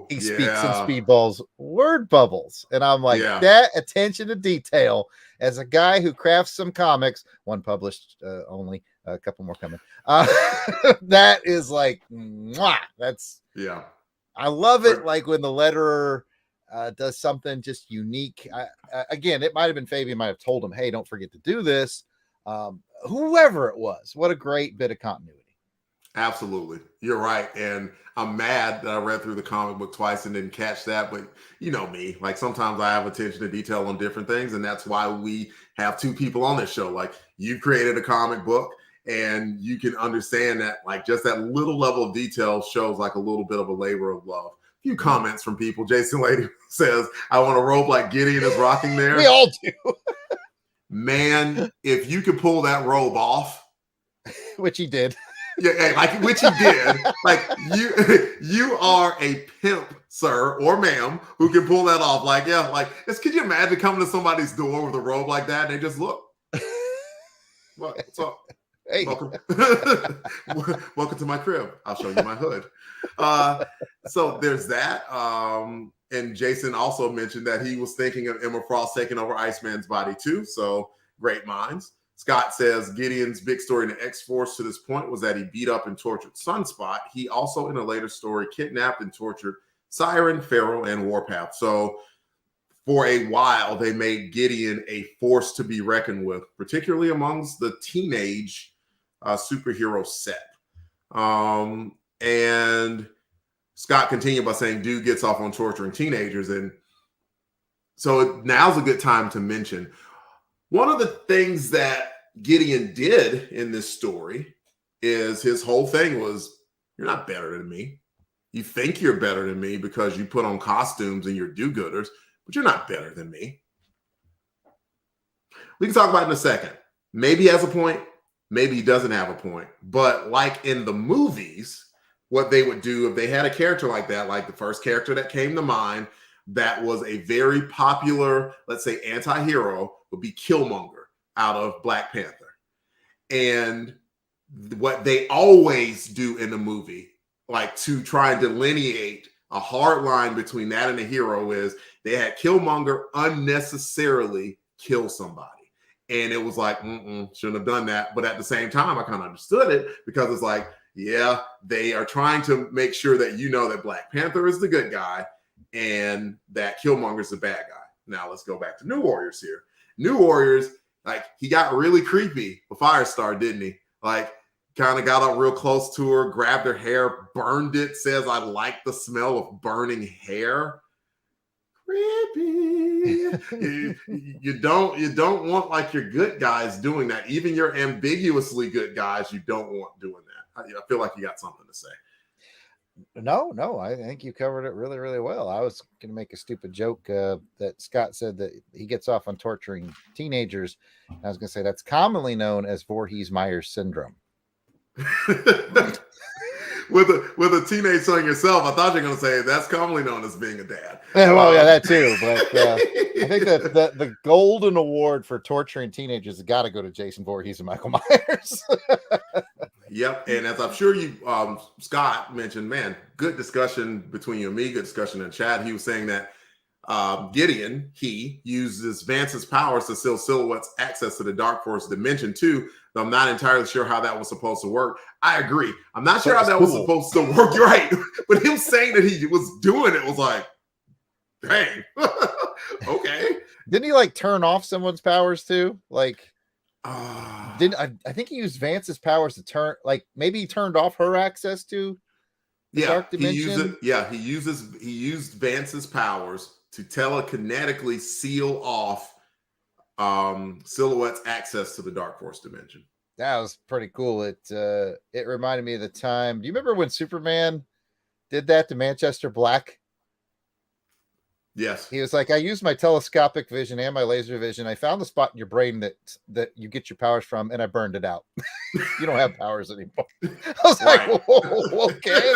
he speaks in Speedball's word bubbles. And I'm like, that attention to detail, as a guy who crafts some comics, one published only, a couple more coming. That is like, mwah, that's, I love it. Like when the letterer does something just unique. Again, it might've been Fabian might have told him, hey, don't forget to do this. Whoever it was, what a great bit of continuity. Absolutely. You're right. And I'm mad that I read through the comic book twice and didn't catch that. But you know me, like sometimes I have attention to detail on different things. And that's why we have 2 people on this show. Like, you created a comic book and you can understand that, like, just that little level of detail shows like a little bit of a labor of love. A few comments from people. Jason Lady says, I want to rope like Gideon is rocking there. We all do. Man, if you could pull that robe off. Which he did. Yeah, like which he did. Like you are a pimp, sir or ma'am, who can pull that off. Like, could you imagine coming to somebody's door with a robe like that and they just look? What's up? Hey. Welcome. Welcome to my crib. I'll show you my hood. So there's that. And Jason also mentioned that he was thinking of Emma Frost taking over Iceman's body too. So great minds. Scott says Gideon's big story in the X-Force to this point was that he beat up and tortured Sunspot. He also, in a later story, kidnapped and tortured Siren, Pharaoh, and Warpath. So for a while, they made Gideon a force to be reckoned with, particularly amongst the teenage superhero set. And Scott continued by saying, dude gets off on torturing teenagers. And so now's a good time to mention one of the things that Gideon did in this story is his whole thing was, you're not better than me. You think you're better than me because you put on costumes and you're do-gooders, but you're not better than me. We can talk about it in a second. Maybe he has a point, maybe he doesn't have a point. But like in the movies, what they would do if they had a character like that, like the first character that came to mind, that was a very popular, let's say, anti-hero, would be Killmonger out of Black Panther. And what they always do in the movie, like to try and delineate a hard line between that and a hero, is they had Killmonger unnecessarily kill somebody. And it was like, shouldn't have done that. But at the same time, I kind of understood it because it's like, yeah, they are trying to make sure that you know that Black Panther is the good guy and that Killmonger is the bad guy. Now let's go back to New Warriors here. New Warriors, like, he got really creepy with Firestar, didn't he? Like, kind of got up real close to her, grabbed her hair, burned it, says, I like the smell of burning hair. Creepy. you don't want like your good guys doing that. Even your ambiguously good guys, you don't want doing that. I feel like you got something to say. No, I think you covered it really, really well. I was going to make a stupid joke that Scott said that he gets off on torturing teenagers. I was going to say that's commonly known as Voorhees-Myers syndrome. with a teenage son yourself, I thought you were going to say that's commonly known as being a dad. Well, yeah, that too. But I think that the golden award for torturing teenagers has got to go to Jason Voorhees and Michael Myers. Yep. And as I'm sure you, Scott mentioned, man, good discussion between you and me, good discussion in chat. He was saying that Gideon, he uses Vance's powers to steal Silhouette's access to the Dark Force dimension too. Though I'm not entirely sure how that was supposed to work. I agree. I'm not sure how that was supposed to work. You're right. But him saying that he was doing it was like, dang. Okay. Didn't he like turn off someone's powers too? Like, I think he used Vance's powers to turn, like maybe he turned off her access to the dark dimension. He used Vance's powers to telekinetically seal off Silhouette's access to the Dark Force dimension. That was pretty cool. It reminded me of the time. Do you remember when Superman did that to Manchester Black? Yes. He was like, I used my telescopic vision and my laser vision. I found the spot in your brain that you get your powers from, and I burned it out. You don't have powers anymore. I was like, whoa, okay.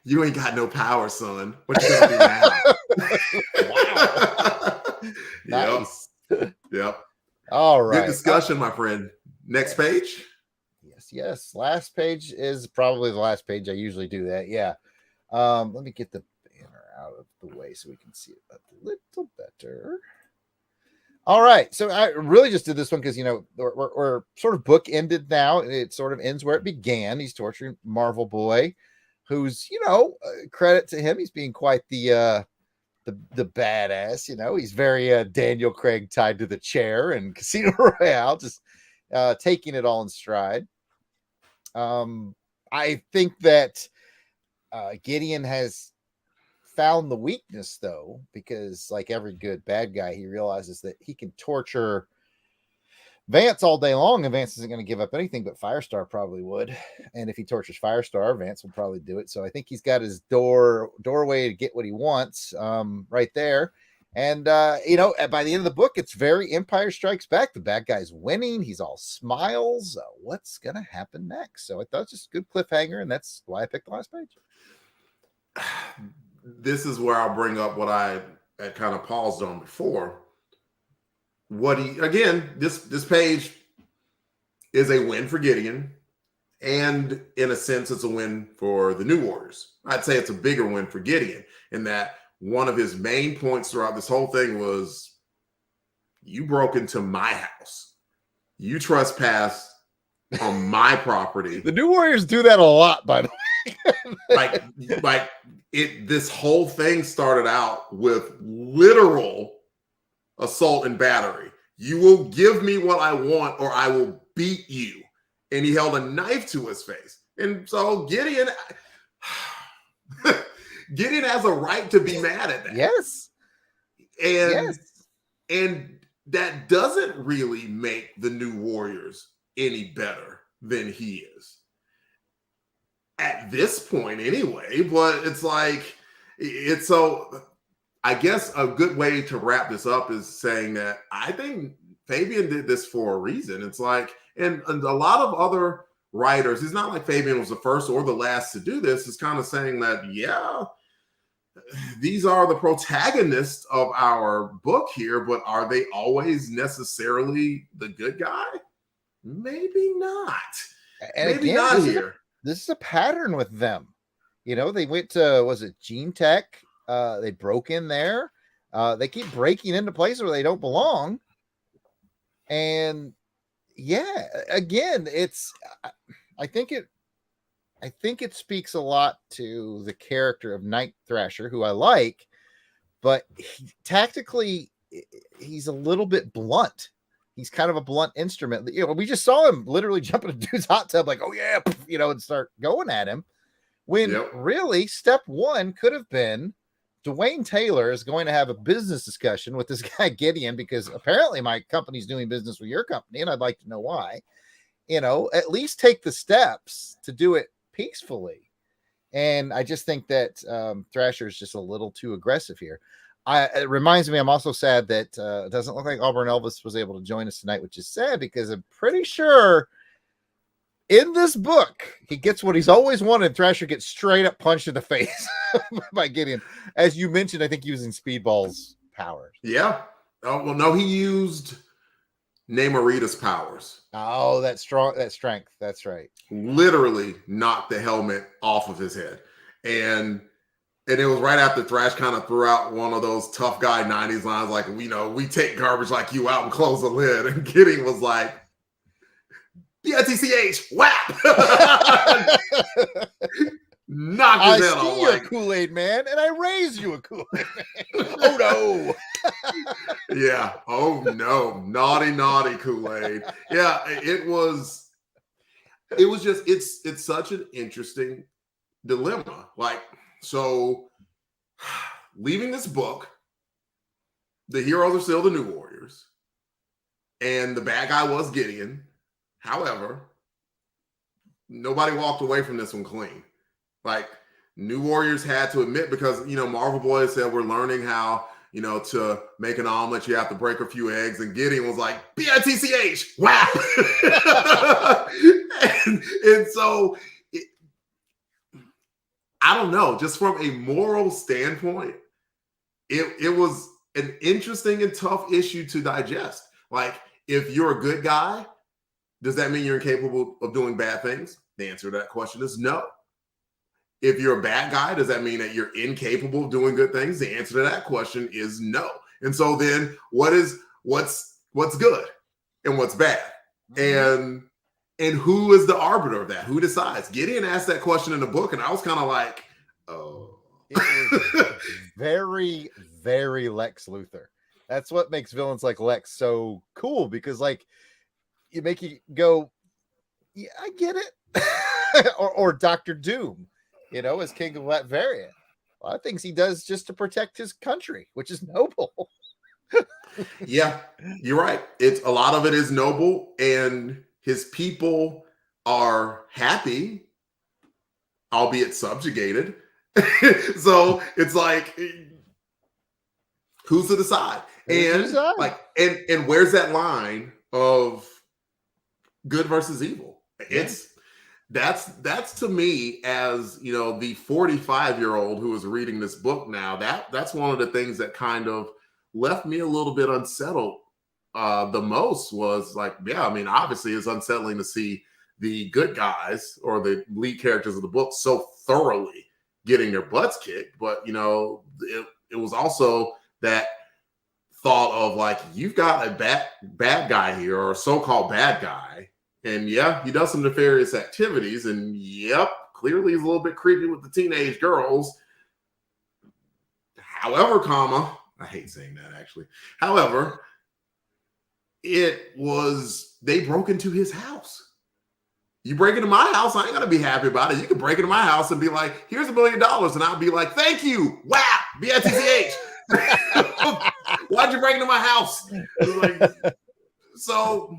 You ain't got no power, son. What you gonna do now? Wow. Nice. Yep. All right. Good discussion, my friend. Next page. Yes. Last page is probably the last page. I usually do that. Yeah. Let me get the banner out of the way so we can see it a little better. All right. So I really just did this one because, we're sort of book ended now. It sort of ends where it began. He's torturing Marvel Boy, who's, credit to him. He's being quite the badass. He's very Daniel Craig tied to the chair and Casino Royale, just taking it all in stride. I think that Gideon has found the weakness, though, because like every good bad guy, he realizes that he can torture Vance all day long, and Vance isn't going to give up anything, but Firestar probably would. And if he tortures Firestar, Vance will probably do it. So I think he's got his doorway to get what he wants right there. And, by the end of the book, it's very Empire Strikes Back. The bad guy's winning. He's all smiles. What's going to happen next? So I thought it was just a good cliffhanger, and that's why I picked the last page. This is where I'll bring up what I had kind of paused on before. this page is a win for Gideon, and in a sense, it's a win for the New Warriors. I'd say it's a bigger win for Gideon in that one of his main points throughout this whole thing was, you broke into my house, you trespassed on my property. The New Warriors do that a lot, by the way. This whole thing started out with literal assault and battery. You will give me what I want or I will beat you. And he held a knife to his face. And so Gideon has a right to be mad at that. Yes. And that doesn't really make the New Warriors any better than he is at this point anyway. But so I guess a good way to wrap this up is saying that I think Fabian did this for a reason. It's like, and a lot of other writers, it's not like Fabian was the first or the last to do this, is kind of saying that, yeah, these are the protagonists of our book here, but are they always necessarily the good guy? Maybe not. And maybe again, not here. This is a pattern with them. You know, they went to, was it Gene Tech? They broke in there. They keep breaking into places where they don't belong. And yeah, again, I think it speaks a lot to the character of Night Thrasher, who I like, but tactically, he's a little bit blunt. He's kind of a blunt instrument. You know, we just saw him literally jump in a dude's hot tub, like, oh yeah, you know, and start going at him. When really, step one could have been, Dwayne Taylor is going to have a business discussion with this guy Gideon, because apparently my company's doing business with your company, and I'd like to know why. You know, at least take the steps to do it peacefully. And I just think that Thrasher is just a little too aggressive here. It reminds me, I'm also sad that it doesn't look like Auburn Elvis was able to join us tonight, which is sad, because I'm pretty sure in this book, he gets what he's always wanted. Thrasher gets straight up punched in the face by Gideon. As you mentioned, I think using Speedball's powers. Yeah. Oh, well, no, he used Namorita's powers. Oh, that strength. That's right. Literally knocked the helmet off of his head. And it was right after Thrash kind of threw out one of those tough guy 90s lines, like, you know, we take garbage like you out and close the lid. And Gideon was like, BITCH, whap! Knock his head off. I see your Kool-Aid man, and I raise you a Kool-Aid man. Oh no. Yeah. Oh no. Naughty Kool-Aid. Yeah, it was just, it's such an interesting dilemma. Like, so leaving this book, the heroes are still the New Warriors, and the bad guy was Gideon. However, nobody walked away from this one clean. Like, New Warriors had to admit, because, you know, Marvel Boys said we're learning how, you know, to make an omelet, you have to break a few eggs. And Gideon was like, BITCH, whap! and so, I don't know, just from a moral standpoint, it was an interesting and tough issue to digest. Like, if you're a good guy, does that mean you're incapable of doing bad things? The answer to that question is no. If you're a bad guy, does that mean that you're incapable of doing good things? The answer to that question is no. And so then what's good and what's bad? And who is the arbiter of that? Who decides? Gideon asked that question in the book, and I was kind of like, oh. It was very, very Lex Luthor. That's what makes villains like Lex so cool, because, like, you make you go, yeah, I get it. or Dr. Doom, you know, as King of Latveria. A lot of things he does just to protect his country, which is noble. Yeah, you're right. It's a lot of it is noble, and his people are happy, albeit subjugated. So it's like, who's to decide? And like, and where's that line of good versus evil? It's that's to me, as you know, the 45-year-old who is reading this book now, that's one of the things that kind of left me a little bit unsettled the most was like, yeah, I mean, obviously it's unsettling to see the good guys or the lead characters of the book so thoroughly getting their butts kicked. But, it was also that thought of like, you've got a bad guy here, or a so-called bad guy. And yeah, he does some nefarious activities. And yep, clearly he's a little bit creepy with the teenage girls. However, I hate saying that actually. However, they broke into his house. You break into my house, I ain't gonna be happy about it. You can break into my house and be like, here's $1 million. And I'll be like, thank you. Wow. BITCH. Why'd you break into my house? So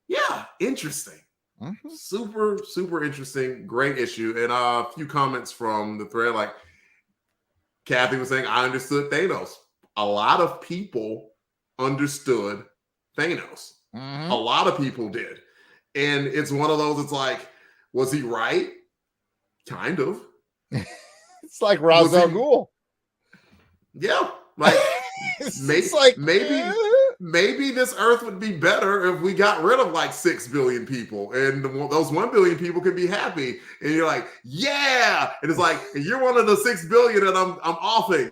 yeah, interesting. Mm-hmm. Super, super interesting. Great issue. And a few comments from the thread, like Kathy was saying, I understood Thanos. A lot of people understood Thanos. Mm-hmm. A lot of people did. And it's one of those, it's like, was he right? Kind of. It's like Ra's al Ghul. Yeah. Like, maybe this earth would be better if we got rid of like 6 billion people, and those 1 billion people could be happy. And you're like, yeah. And it's like, you're one of the 6 billion and I'm offing.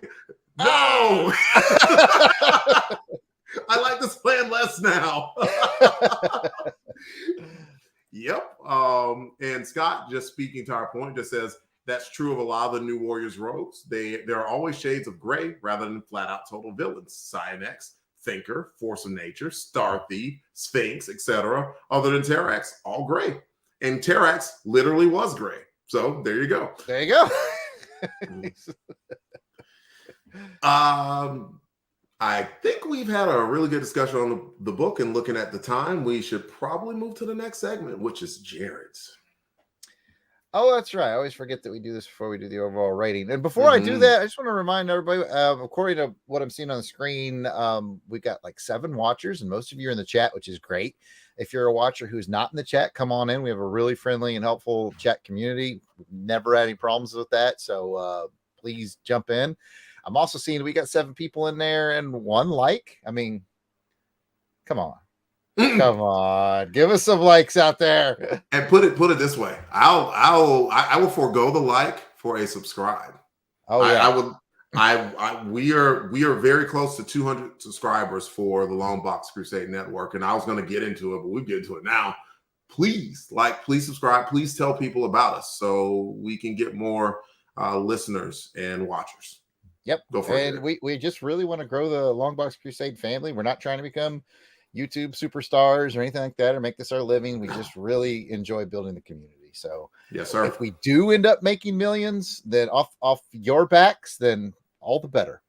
No. I like this plan less now. Yep. And Scott, just speaking to our point, just says that's true of a lot of the New Warriors rogues. There are always shades of gray rather than flat out total villains. Cyanex, Thinker, Force of Nature, Star Thief, Sphinx, etc. Other than Terrax, all gray. And Terrax literally was gray. So there you go. There you go. I think we've had a really good discussion on the book, and looking at the time, we should probably move to the next segment, which is Jarrod's. Oh, that's right. I always forget that we do this before we do the overall rating. And before I do that, I just want to remind everybody, according to what I'm seeing on the screen, we got like 7 watchers, and most of you are in the chat, which is great. If you're a watcher who's not in the chat, come on in. We have a really friendly and helpful chat community. We've never had any problems with that. So please jump in. I'm also seeing we got 7 people in there and 1 like. I mean, come on. Come on, give us some likes out there. And put it this way, I will forego the like for a subscribe. Oh yeah, we are very close to 200 subscribers for the Long Box Crusade Network, and I was going to get into it, but we get into it now. Please please subscribe, please tell people about us so we can get more listeners and watchers. Yep, go for it. And we just really want to grow the Long Box Crusade family. We're not trying to become YouTube superstars or anything like that, or make this our living. We just really enjoy building the community. So yes, sir. If we do end up making millions, then off your backs, then all the better.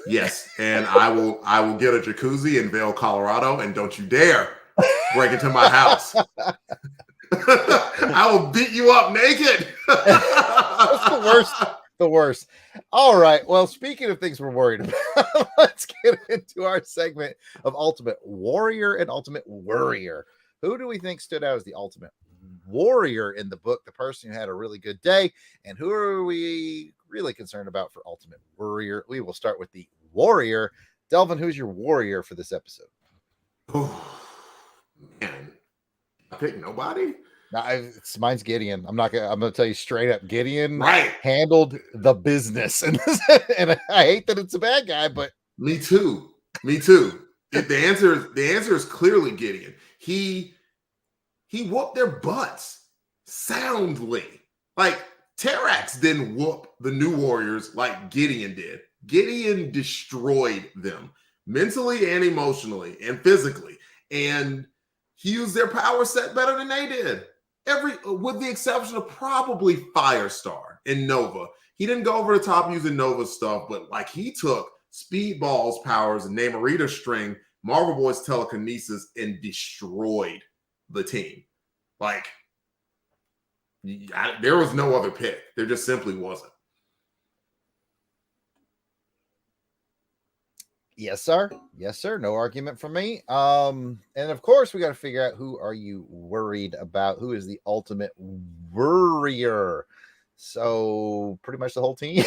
Yes, and I will get a jacuzzi in Vail, Colorado, and don't you dare break into my house. I will beat you up naked. That's the worst. The worst. All right. Well, speaking of things we're worried about, let's get into our segment of Ultimate Warrior and Ultimate Worrier. Who do we think stood out as the Ultimate Warrior in the book? The person who had a really good day. And who are we really concerned about for Ultimate Worrier? We will start with the Warrior. Delvin, who's your Warrior for this episode? Oh, man. I pick nobody. Mine's Gideon. I'm gonna tell you straight up, Gideon right handled the business, and I hate that it's a bad guy, but me too. The answer is clearly Gideon. He whooped their butts soundly. Like Terrax didn't whoop the New Warriors like Gideon did. Gideon destroyed them mentally and emotionally and physically, and he used their power set better than they did. With the exception of probably Firestar and Nova. He didn't go over the top using Nova stuff, but like he took Speedball's powers and Namorita's string, Marvel Boy's telekinesis, and destroyed the team. Like, there was no other pick. There just simply wasn't. Yes, sir. Yes, sir. No argument from me. And of course, we got to figure out, who are you worried about? Who is the Ultimate Worrier? So pretty much the whole team.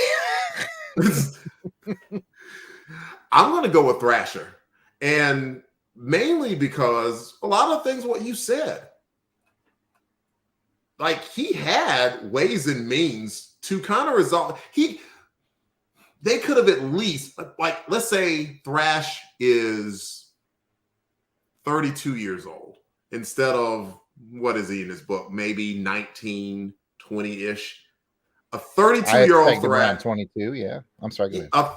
I'm going to go with Thrasher. And mainly because a lot of things what you said, like he had ways and means to kind of resolve. They could have at least, like, let's say Thrash is 32 years old instead of, what is he in his book? Maybe 19, 20-ish. A 32-year-old around Thrash. 22. Yeah. I'm sorry. Go ahead.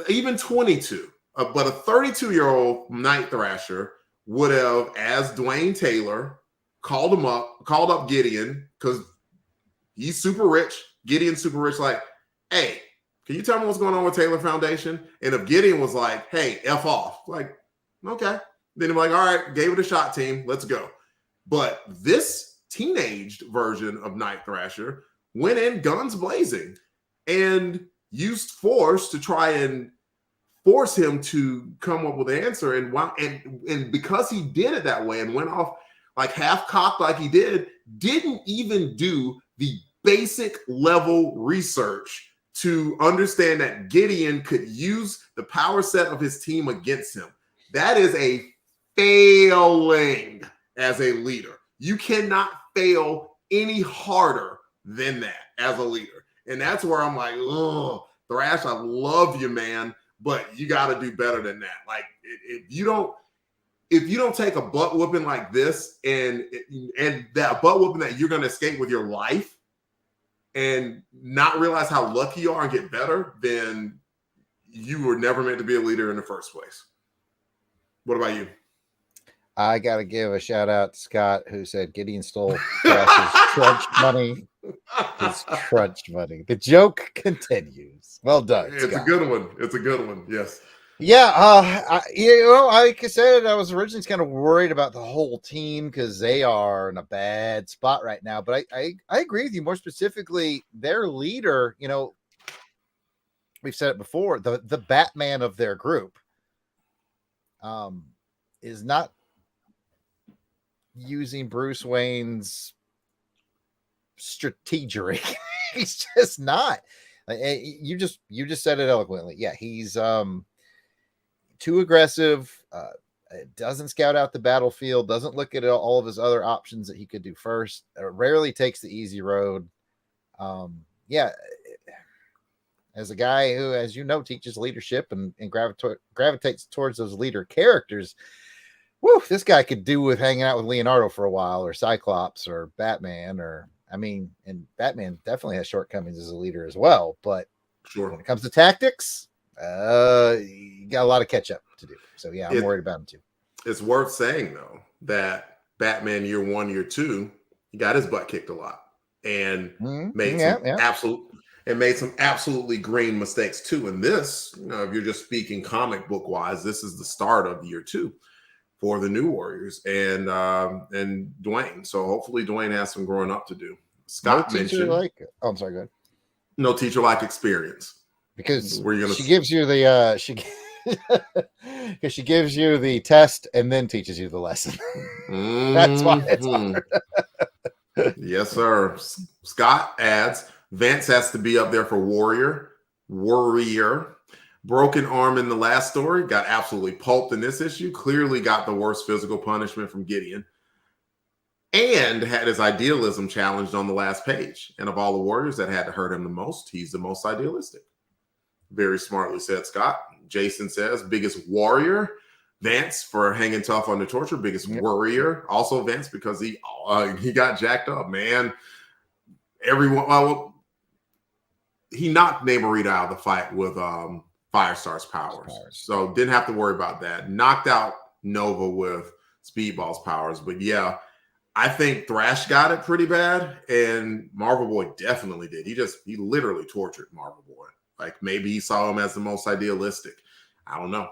Even 22. But a 32-year-old Night Thrasher would have, as Dwayne Taylor, called up Gideon, because he's super rich. Gideon's super rich. Like, hey, can you tell me what's going on with Taylor Foundation? And if Gideon was like, hey, F off, like, okay. Then I'm like, all right, gave it a shot, team. Let's go. But this teenaged version of Night Thrasher went in guns blazing and used force to try and force him to come up with an answer. And because he did it that way and went off like half cocked like he did, didn't even do the basic level research to understand that Gideon could use the power set of his team against him. That is a failing as a leader. You cannot fail any harder than that as a leader. And that's where I'm like, oh, Thrash, I love you, man, but you got to do better than that. Like, if you don't take a butt whooping like this and that butt whooping that you're going to escape with your life and not realize how lucky you are and get better, then you were never meant to be a leader in the first place. What about you? I got to give a shout out to Scott, who said Gideon stole Thrash's trudged money. His trudged money. The joke continues. Well done. It's Scott. a good one. It's a good one. Yes. Yeah. Like I said, I was originally kind of worried about the whole team because they are in a bad spot right now. But I agree with you. More specifically, their leader, we've said it before, the Batman of their group is not using Bruce Wayne's strategery. He's just not. You just said it eloquently. Yeah, he's too aggressive, doesn't scout out the battlefield, doesn't look at all of his other options that he could do first, rarely takes the easy road. As a guy who, as you know, teaches leadership and gravitates towards those leader characters, this guy could do with hanging out with Leonardo for a while, or Cyclops, or Batman, and Batman definitely has shortcomings as a leader as well. But sure, when it comes to tactics, you got a lot of catch up to do. So yeah, I'm worried about him too. It's worth saying though that Batman year 1, year 2, he got his butt kicked a lot and made some absolutely green mistakes too. And this, if you're just speaking comic book wise, this is the start of year 2 for the new Warriors and Dwayne. So hopefully Dwayne has some growing up to do. Scott mentioned, I'm sorry, go ahead. No teacher like experience. Because she gives you the because she gives you the test and then teaches you the lesson. That's why it's hard. Yes, sir. Scott adds, Vance has to be up there for warrior. Broken arm in the last story, got absolutely pulped in this issue. Clearly got the worst physical punishment from Gideon. And had his idealism challenged on the last page. And of all the warriors that had to hurt him the most, he's the most idealistic. Very smartly said, Scott. Jason says, biggest warrior. Vance for hanging tough under torture. Biggest warrior. Also Vance because he got jacked up, man. He knocked Namorita out of the fight with Firestar's powers. So didn't have to worry about that. Knocked out Nova with Speedball's powers. But yeah, I think Thrash got it pretty bad. And Marvel Boy definitely did. He literally tortured Marvel Boy. Like maybe he saw him as the most idealistic. I don't know.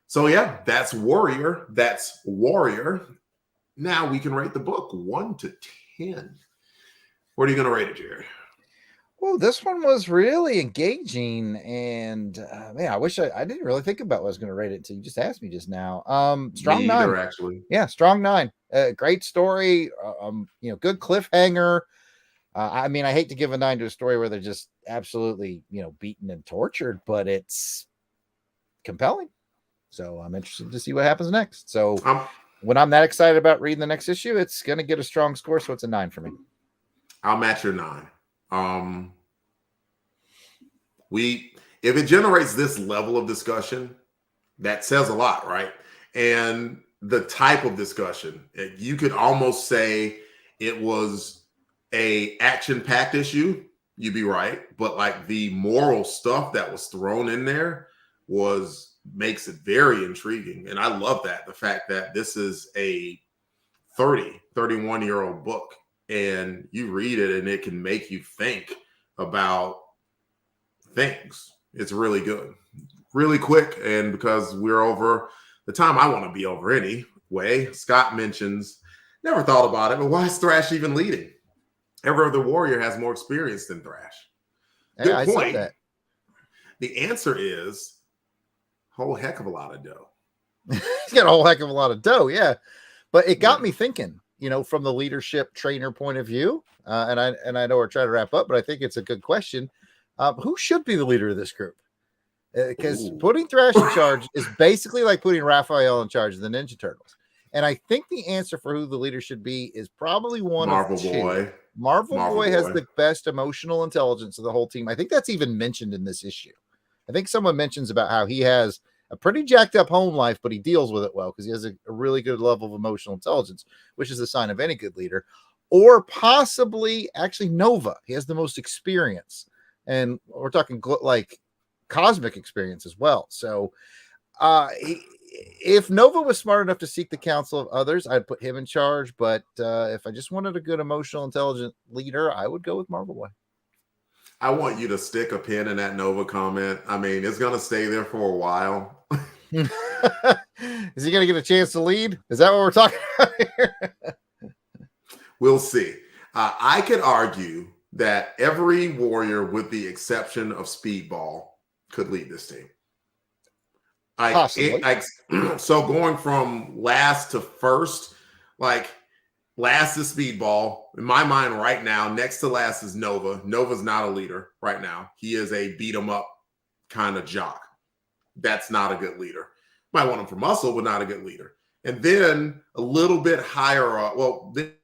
So yeah, that's Warrior. That's Warrior. Now we can rate the book 1 to 10. What are you going to rate it, Jarrod? Well, this one was really engaging, and man, I wish I didn't really think about what I was going to rate it until you just asked me just now. Strong 9, actually. Yeah, strong 9. Great story. Good cliffhanger. I hate to give a 9 to a story where they're just absolutely, beaten and tortured, but it's compelling. So I'm interested to see what happens next. So I'm when I'm that excited about reading the next issue, it's going to get a strong score. So it's a 9 for me. I'll match your 9. If it generates this level of discussion, that says a lot, right? And the type of discussion, you could almost say it was a action-packed issue. You'd be right, but like the moral stuff that was thrown in there makes it very intriguing. And I love that, the fact that this is a 31-year-old book, and you read it and it can make you think about things. It's really good, really quick. And because we're over the time I want to be over anyway, Scott mentions, never thought about it, but why is Thrash even leading? Every other warrior has more experience than Thrash. Good I point. said that. The answer is a whole heck of a lot of dough. He's got a whole heck of a lot of dough. Yeah. But it got me thinking, from the leadership trainer point of view. And I know we're trying to wrap up, but I think it's a good question. Who should be the leader of this group? Because putting Thrash in charge is basically like putting Raphael in charge of the Ninja Turtles. And I think the answer for who the leader should be is probably one Marvel of two. Boy. Marvel Boy has the best emotional intelligence of the whole team. I think that's even mentioned in this issue. I think someone mentions about how he has a pretty jacked up home life, but he deals with it well because he has a really good level of emotional intelligence, which is a sign of any good leader. Or possibly actually Nova. He has the most experience. And we're talking like cosmic experience as well. So if Nova was smart enough to seek the counsel of others, I'd put him in charge. But if I just wanted a good emotional, intelligent leader, I would go with Marvel Boy. I want you to stick a pin in that Nova comment. I mean, it's going to stay there for a while. Is he going to get a chance to lead? Is that what we're talking about here? We'll see. I could argue that every warrior, with the exception of Speedball, could lead this team. Possibly. So going from last to first, last is Speedball. In my mind right now, next to last is Nova. Nova's not a leader right now. He is a beat-em-up kind of jock. That's not a good leader. Might want him for muscle, but not a good leader. And then a little bit higher up,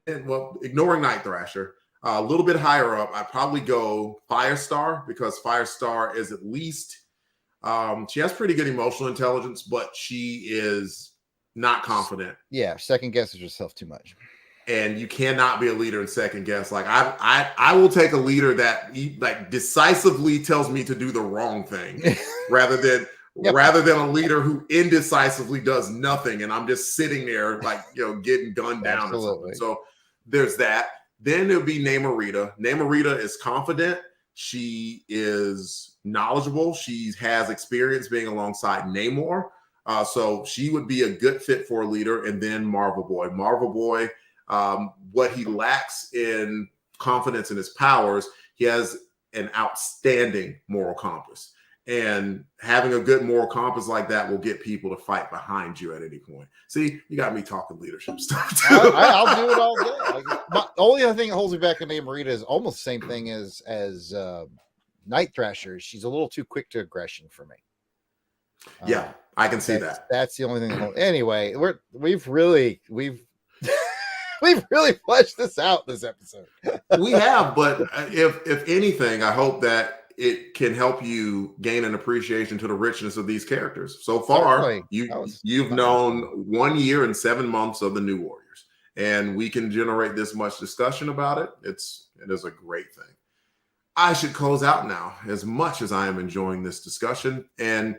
ignoring Night Thrasher, a little bit higher up, I'd probably go Firestar, because Firestar is at least, she has pretty good emotional intelligence, but she is not confident. Yeah, second guesses herself too much. And you cannot be a leader and second guess. Like I will take a leader that decisively tells me to do the wrong thing rather than a leader who indecisively does nothing and I'm just sitting there getting gunned down. Absolutely. Or something. So there's that. Then it'll be Namorita. Namorita is confident. She is knowledgeable. She has experience being alongside Namor. So she would be a good fit for a leader. And then Marvel Boy. Marvel Boy, what he lacks in confidence in his powers, he has an outstanding moral compass. And having a good moral compass like that will get people to fight behind you at any point. See, you got me talking leadership stuff too. I'll do it all day. The only other thing that holds me back in Namorita is almost the same thing as Night Thrasher. She's a little too quick to aggression for me. Yeah, I can see that. That's the only thing. Anyway, we've really fleshed this out this episode. We have, but if anything, I hope that it can help you gain an appreciation to the richness of these characters. So far, you've known 1 year and 7 months of the New Warriors, and we can generate this much discussion about it. It is a great thing. I should close out now, as much as I am enjoying this discussion. And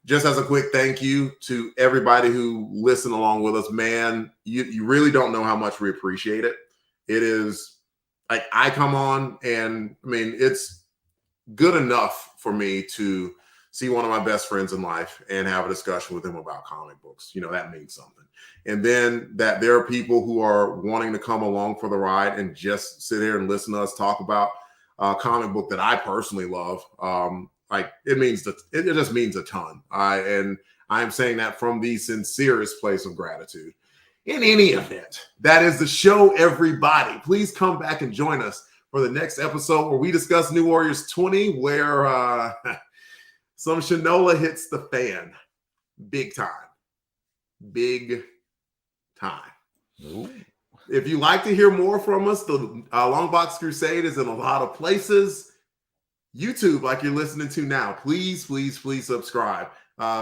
just as a quick thank you to everybody who listened along with us, man, you really don't know how much we appreciate it. It is like I come on and it's good enough for me to see one of my best friends in life and have a discussion with him about comic books. That means something. And then that there are people who are wanting to come along for the ride and just sit here and listen to us talk about a comic book that I personally love. It just means a ton. And I'm saying that from the sincerest place of gratitude. In any event, that is the show, everybody. Please come back and join us for the next episode where we discuss New Warriors 20, where some Shinola hits the fan. big time. Big time. Ooh. If you like to hear more from us, the Long Box Crusade is in a lot of places. YouTube, like you're listening to now, please, please, please subscribe.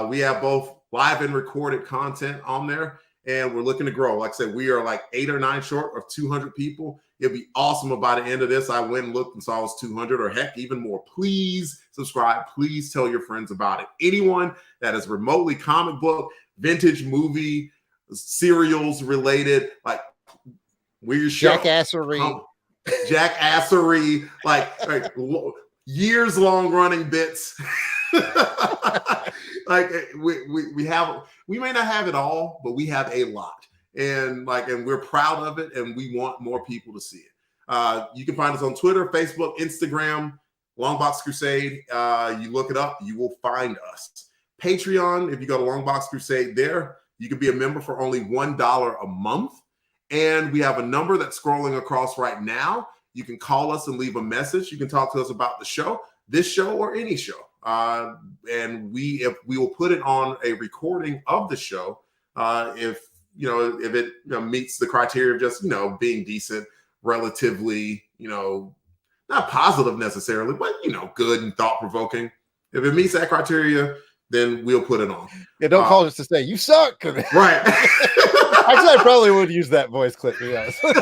We have both live and recorded content on there, and we're looking to grow. Like I said, we are like 8 or 9 short of 200 people. It'd be awesome if by the end of this, I went and looked and saw it was 200 or heck, even more. Please subscribe. Please tell your friends about it. Anyone that is remotely comic book, vintage movie, serials related, like weird Jackassery. Jackassery, like years long running bits. Like we may not have it all, but we have a lot, and we're proud of it, and we want more people to see it. You can find us on Twitter, Facebook, Instagram, Longbox Crusade. You look it up, you will find us. Patreon, if you go to Longbox Crusade, there you can be a member for only $1 a month, and we have a number that's scrolling across right now. You can call us and leave a message. You can talk to us about the show, this show, or any show. And we will put it on a recording of the show if it meets the criteria of just being decent, relatively not positive necessarily, but good and thought provoking. If it meets that criteria, then we'll put it on. Yeah, don't call us to say you suck. Right. Actually, I probably would use that voice clip. To be honest. Click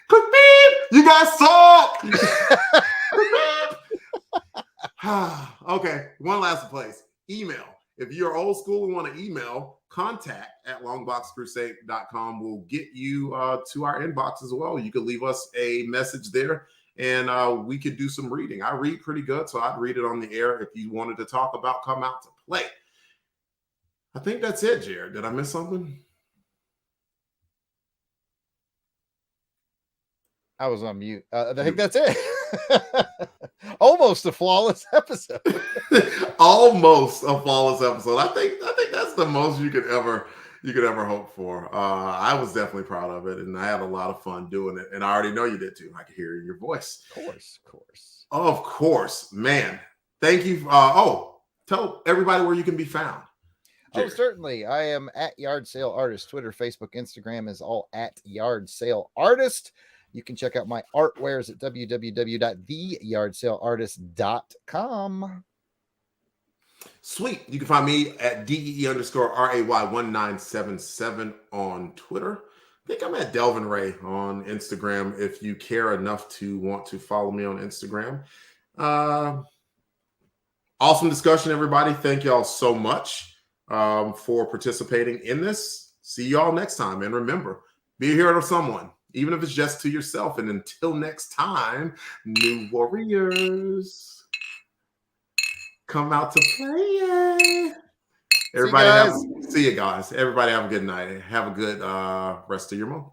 beep. You guys suck. Okay, one last place. Email. If you're old school and want to email, contact@longboxcrusade.com will get you to our inbox as well. You could leave us a message there, and we could do some reading. I read pretty good, so I'd read it on the air if you wanted to talk about Come Out to Play. I think that's it, Jarrod. Did I miss something? I was on mute. I think that's it. Almost a flawless episode. Almost a flawless episode. I think that's the most you could ever hope for. I was definitely proud of it, and I had a lot of fun doing it. And I already know you did too. I can hear it in your voice. Of course, man. Thank you. Tell everybody where you can be found. Oh, certainly. I am at Yard Sale Artist. Twitter, Facebook, Instagram is all at Yard Sale Artist. You can check out my artwares at www.theyardsaleartist.com. Sweet. You can find me at DEE_RAY1977 on Twitter. I think I'm at Delvin Ray on Instagram if you care enough to want to follow me on Instagram. Awesome discussion, everybody. Thank y'all so much for participating in this. See y'all next time. And remember, be a hero to someone, even if it's just to yourself. And until next time, new warriors, come out to play. Everybody see you guys. Everybody have a good night. Have a good rest of your month.